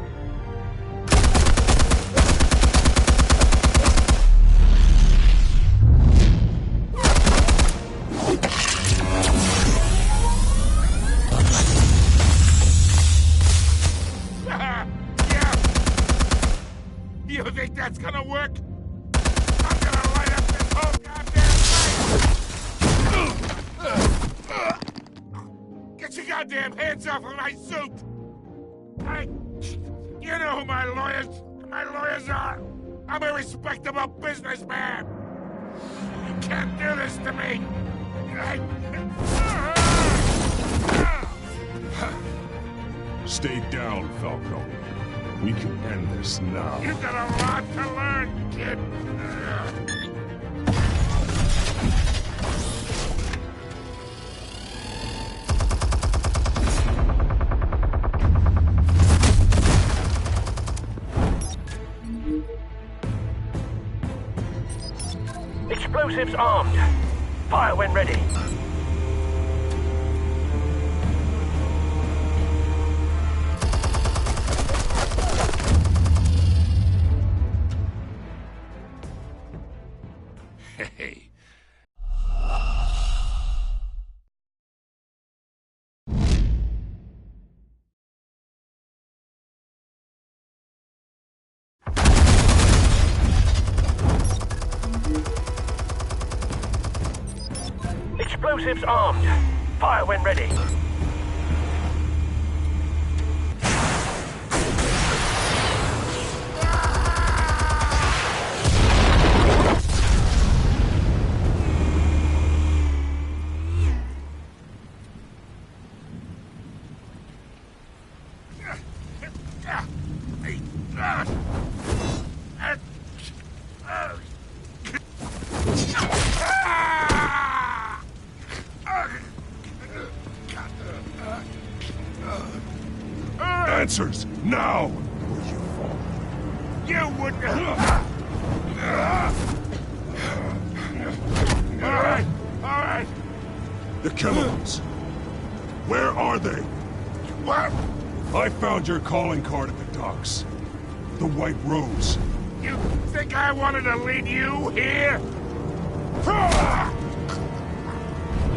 Speaker 14: Yeah. You think that's gonna work? I'm gonna light up this whole goddamn place! Get your goddamn hands off of my suit! You know who my lawyers are! I'm a respectable businessman! You can't do this to me!
Speaker 13: Stay down, Falcone. We can end this now.
Speaker 14: You've got a lot to learn, kid!
Speaker 7: Explosives armed. Fire when ready.
Speaker 14: Hey.
Speaker 7: Explosives armed. Fire when ready.
Speaker 13: answers, now! Or you fall.
Speaker 14: You wouldn't... All right.
Speaker 13: The chemicals. Where are they?
Speaker 14: What?
Speaker 13: I found your calling card at the docks. The White Rose.
Speaker 14: You think I wanted to lead you here?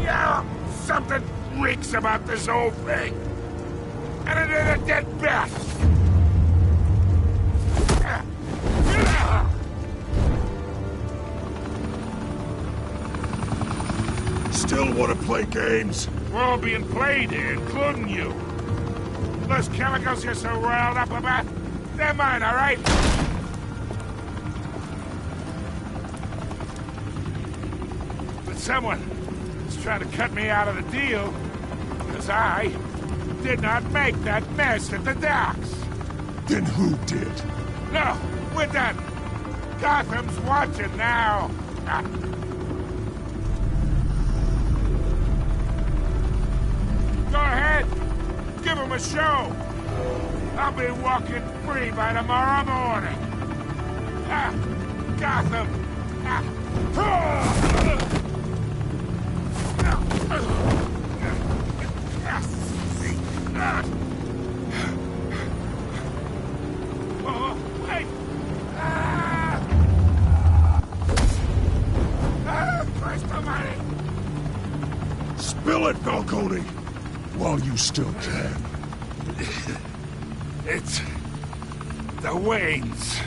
Speaker 14: Yeah, something reeks about this whole thing. And it is a dead bat.
Speaker 13: Still want to play games?
Speaker 14: We're all being played here, including you. Those chemicals you're so riled up about, they're mine, all right? But someone is trying to cut me out of the deal, because I did not make that mess at the docks.
Speaker 13: Then who did?
Speaker 14: No, we're done. Gotham's watching now. Go ahead. Give him a show. I'll be walking free by tomorrow morning. Gotham. Oh, wait. Christ almighty.
Speaker 13: Spill it, Falcone! While you still can.
Speaker 14: It's the Waynes.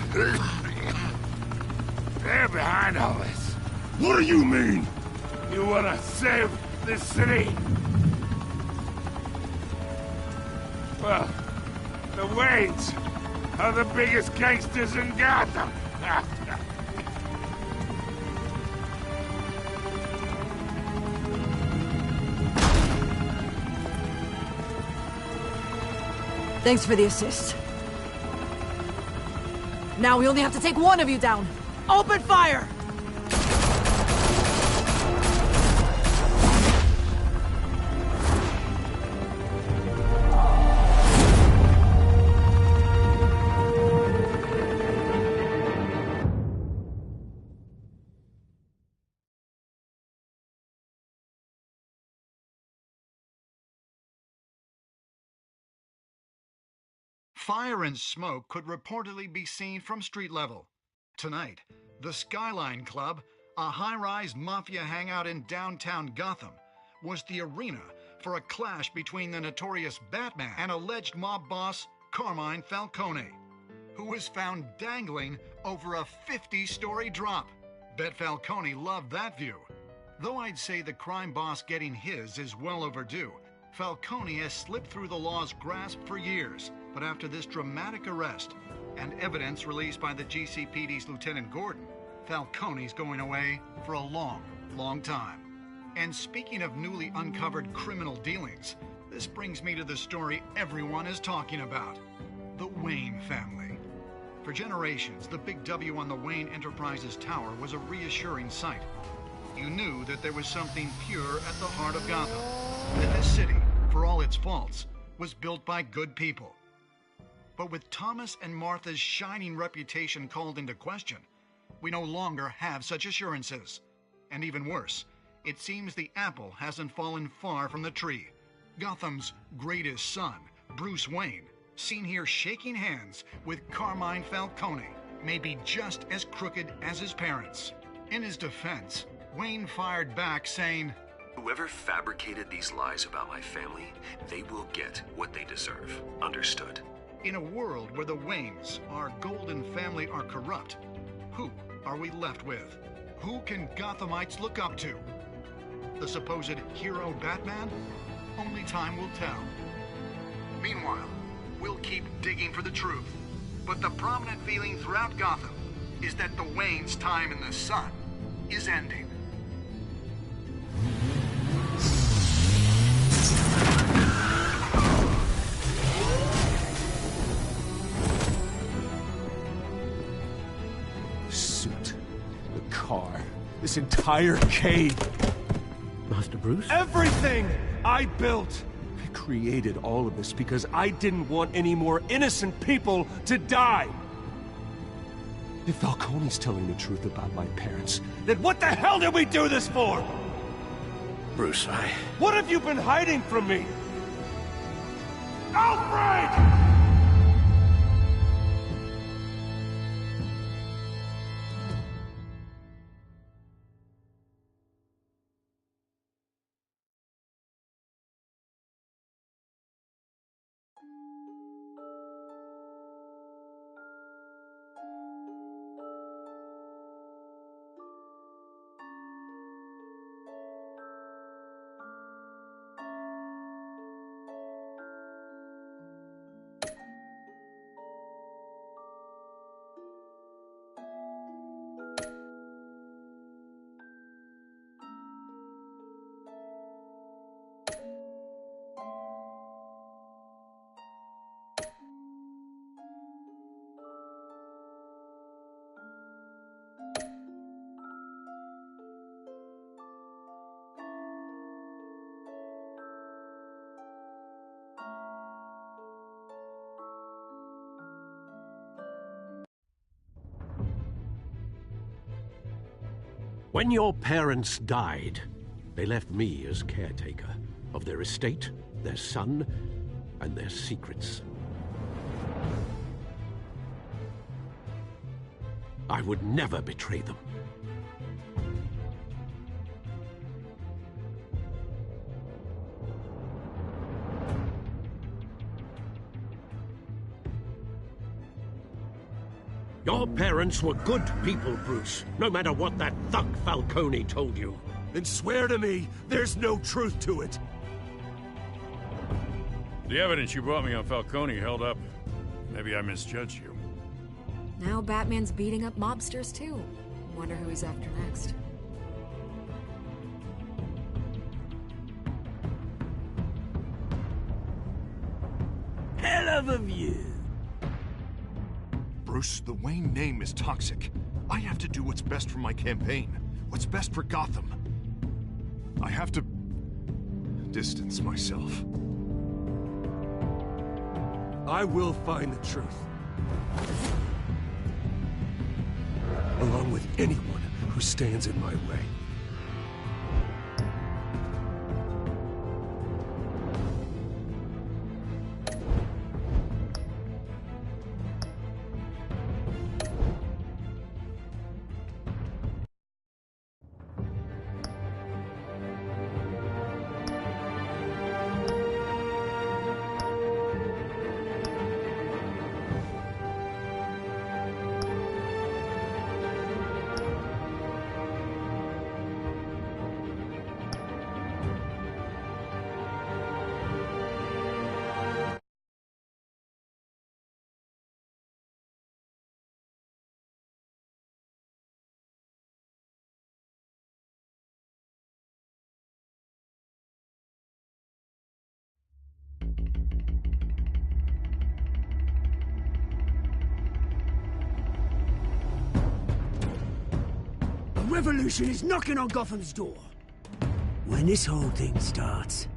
Speaker 14: They're behind all this.
Speaker 13: What do you mean?
Speaker 14: You wanna save this city? Well, the Waynes are the biggest gangsters in Gotham.
Speaker 6: Thanks for the assist. Now we only have to take one of you down. Open fire!
Speaker 17: Fire and smoke could reportedly be seen from street level. Tonight, the Skyline Club, a high-rise mafia hangout in downtown Gotham, was the arena for a clash between the notorious Batman and alleged mob boss Carmine Falcone, who was found dangling over a 50-story drop. Bet Falcone loved that view. Though I'd say the crime boss getting his is well overdue, Falcone has slipped through the law's grasp for years. But after this dramatic arrest and evidence released by the GCPD's Lieutenant Gordon, Falcone's going away for a long, long time. And speaking of newly uncovered criminal dealings, this brings me to the story everyone is talking about: the Wayne family. For generations, the big W on the Wayne Enterprises tower was a reassuring sight. You knew that there was something pure at the heart of Gotham, that this city, for all its faults, was built by good people. But with Thomas and Martha's shining reputation called into question, we no longer have such assurances. And even worse, it seems the apple hasn't fallen far from the tree. Gotham's greatest son, Bruce Wayne, seen here shaking hands with Carmine Falcone, may be just as crooked as his parents. In his defense, Wayne fired back saying,
Speaker 11: "Whoever fabricated these lies about my family, they will get what they deserve. Understood?"
Speaker 17: In a world where the Waynes, our golden family, are corrupt, who are we left with? Who can Gothamites look up to? The supposed hero Batman? Only time will tell. Meanwhile, we'll keep digging for the truth. But the prominent feeling throughout Gotham is that the Waynes' time in the sun is ending.
Speaker 2: Car. This entire cave.
Speaker 11: Master Bruce?
Speaker 2: Everything I built
Speaker 8: I created all of this because I didn't want any more innocent people to die. If Falcone's telling the truth about my parents, then what the hell did we do this for?
Speaker 11: Bruce,
Speaker 8: What have you been hiding from me? Alfred!
Speaker 11: When your parents died, they left me as caretaker of their estate, their son, and their secrets. I would never betray them. Your parents were good people, Bruce, no matter what that thug Falcone told you.
Speaker 8: Then swear to me there's no truth to it.
Speaker 9: The evidence you brought me on Falcone held up. Maybe I misjudged you.
Speaker 4: Now Batman's beating up mobsters, too. Wonder who he's after next.
Speaker 3: Hell of a view.
Speaker 5: Bruce, the Wayne name is toxic. I have to do what's best for my campaign. What's best for Gotham. I have to distance myself.
Speaker 8: I will find the truth. Along with anyone who stands in my way. Revolution is knocking on Gotham's door.
Speaker 3: When this whole thing starts,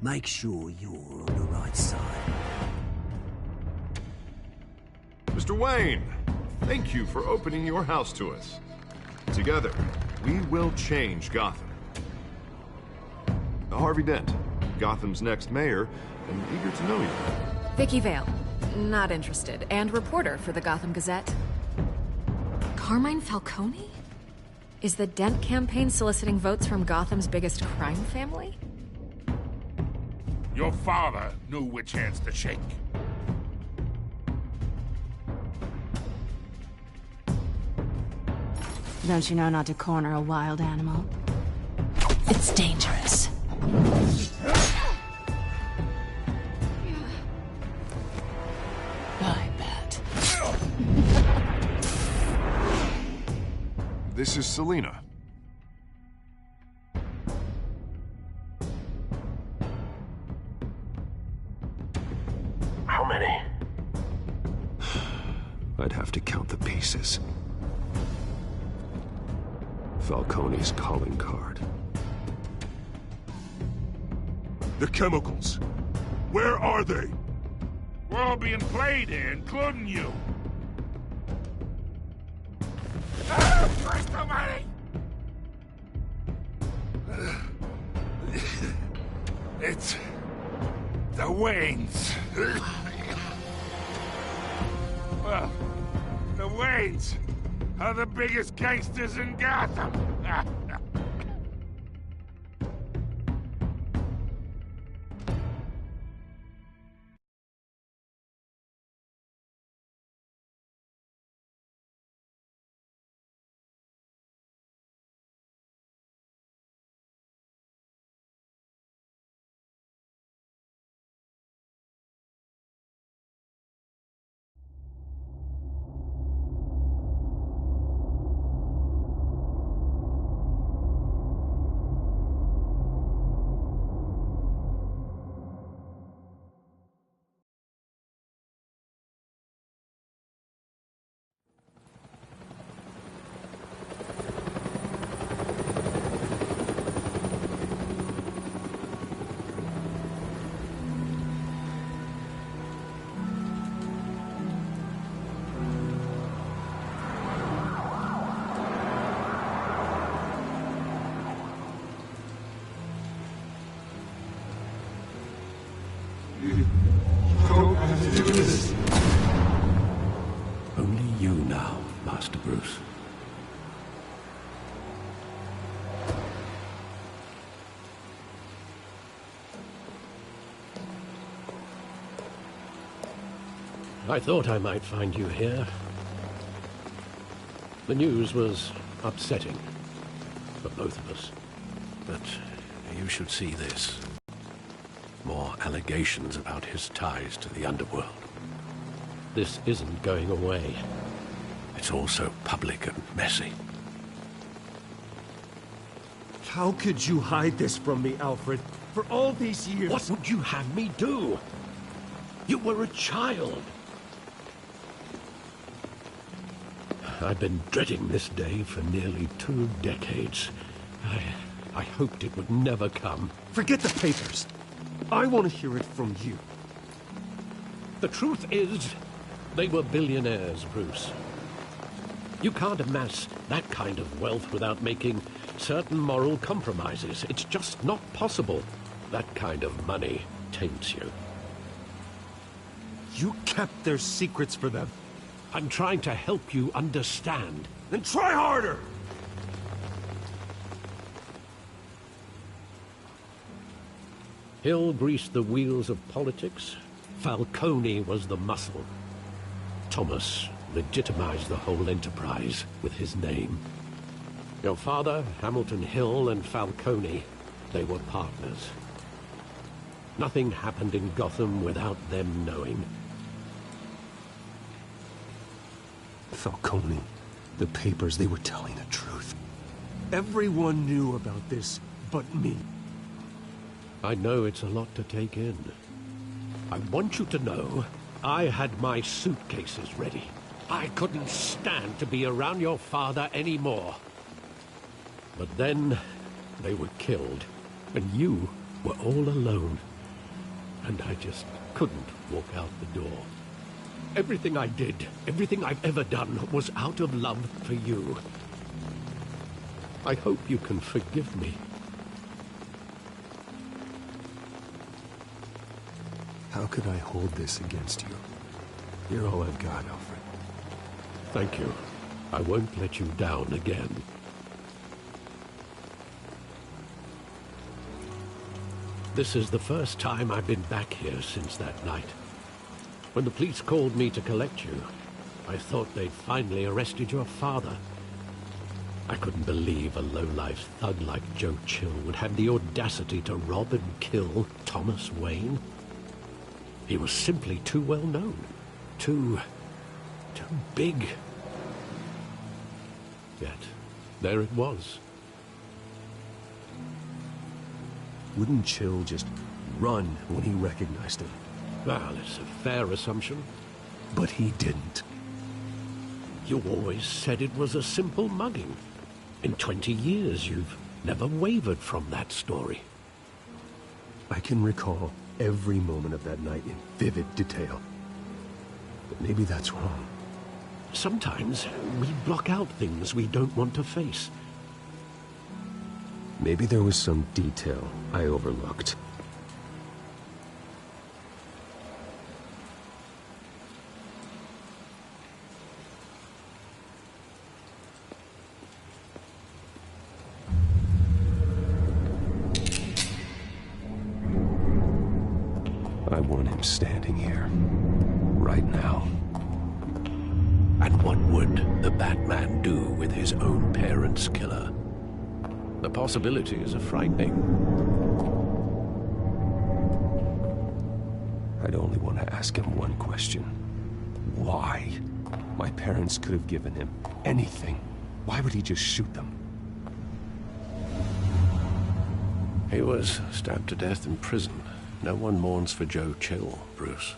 Speaker 3: make sure you're on the right side.
Speaker 5: Mr. Wayne, thank you for opening your house to us. Together, we will change Gotham. Harvey Dent, Gotham's next mayor, and eager to know you.
Speaker 4: Vicky Vale, not interested, and reporter for the Gotham Gazette. Carmine Falcone? Is the Dent campaign soliciting votes from Gotham's biggest crime family?
Speaker 14: Your father knew which hands to shake.
Speaker 12: Don't you know not to corner a wild animal? It's dangerous. Bye, Bat.
Speaker 5: This is Selina.
Speaker 7: How many?
Speaker 1: I'd have to count the pieces. Falcone's calling card.
Speaker 8: The chemicals.
Speaker 13: Where are they?
Speaker 14: We're all being played here, including you. Oh, Christ almighty! It's... the Waynes. Well, the Waynes are the biggest gangsters in Gotham.
Speaker 11: Only you now, Master Bruce. I thought I might find you here. The news was upsetting for both of us. But you should see this. More allegations about his ties to the underworld. This isn't going away. It's all so public and messy.
Speaker 8: How could you hide this from me, Alfred? For all these years...
Speaker 11: What would you have me do? You were a child. I've been dreading this day for nearly 2 decades. I hoped it would never come.
Speaker 8: Forget the papers. I want to hear it from you.
Speaker 11: The truth is, they were billionaires, Bruce. You can't amass that kind of wealth without making certain moral compromises. It's just not possible. That kind of money taints you.
Speaker 8: You kept their secrets for them.
Speaker 11: I'm trying to help you understand.
Speaker 8: Then try harder!
Speaker 11: Hill greased the wheels of politics. Falcone was the muscle. Thomas legitimized the whole enterprise with his name. Your father, Hamilton Hill, and Falcone, they were partners. Nothing happened in Gotham without them knowing.
Speaker 8: Falcone, the papers, they were telling the truth. Everyone knew about this but me.
Speaker 11: I know it's a lot to take in. I want you to know I had my suitcases ready. I couldn't stand to be around your father anymore. But then they were killed, and you were all alone. And I just couldn't walk out the door. Everything I did, everything I've ever done, was out of love for you. I hope you can forgive me.
Speaker 8: How could I hold this against you? You're all I've got, Alfred.
Speaker 11: Thank you. I won't let you down again. This is the first time I've been back here since that night. When the police called me to collect you, I thought they'd finally arrested your father. I couldn't believe a low-life thug like Joe Chill would have the audacity to rob and kill Thomas Wayne. He was simply too well known. Too big. Yet, there it was.
Speaker 8: Wouldn't Chill just run when he recognized him?
Speaker 11: Well, it's a fair assumption.
Speaker 8: But he didn't.
Speaker 11: You always said it was a simple mugging. In 20 years, you've never wavered from that story.
Speaker 8: I can recall
Speaker 11: every moment of that night in vivid detail. But maybe that's wrong. Sometimes we block out things we don't want to face.
Speaker 1: Maybe there was some detail I overlooked. I want him standing here, right now.
Speaker 11: And what would the Batman do with his own parents' killer? The possibilities are frightening.
Speaker 1: I'd only want to ask him one question. Why? My parents could have given him anything. Why would he just shoot them?
Speaker 11: He was stabbed to death in prison. No one mourns for Joe Chill, Bruce.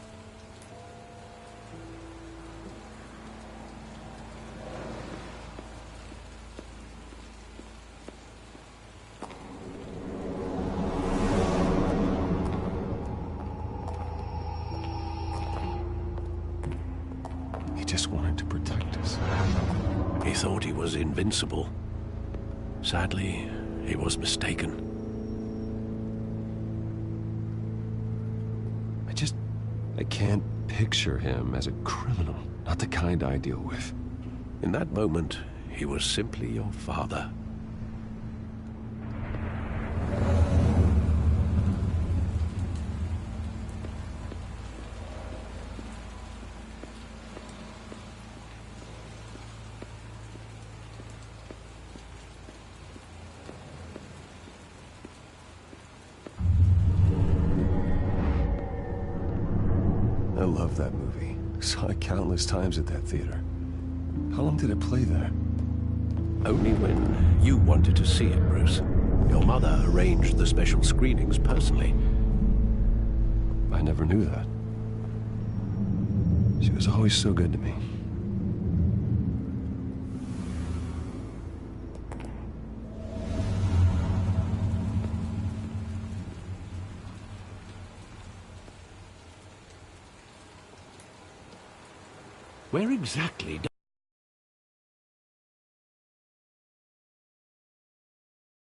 Speaker 1: He just wanted to protect us.
Speaker 11: He thought he was invincible. Sadly, he was mistaken.
Speaker 1: I can't picture him as a criminal, not the kind I deal with.
Speaker 11: In that moment, he was simply your father.
Speaker 1: I love that movie. Saw it countless times at that theater. How long did it play there?
Speaker 11: Only when you wanted to see it, Bruce. Your mother arranged the special screenings personally.
Speaker 1: I never knew that. She was always so good to me.
Speaker 11: Where exactly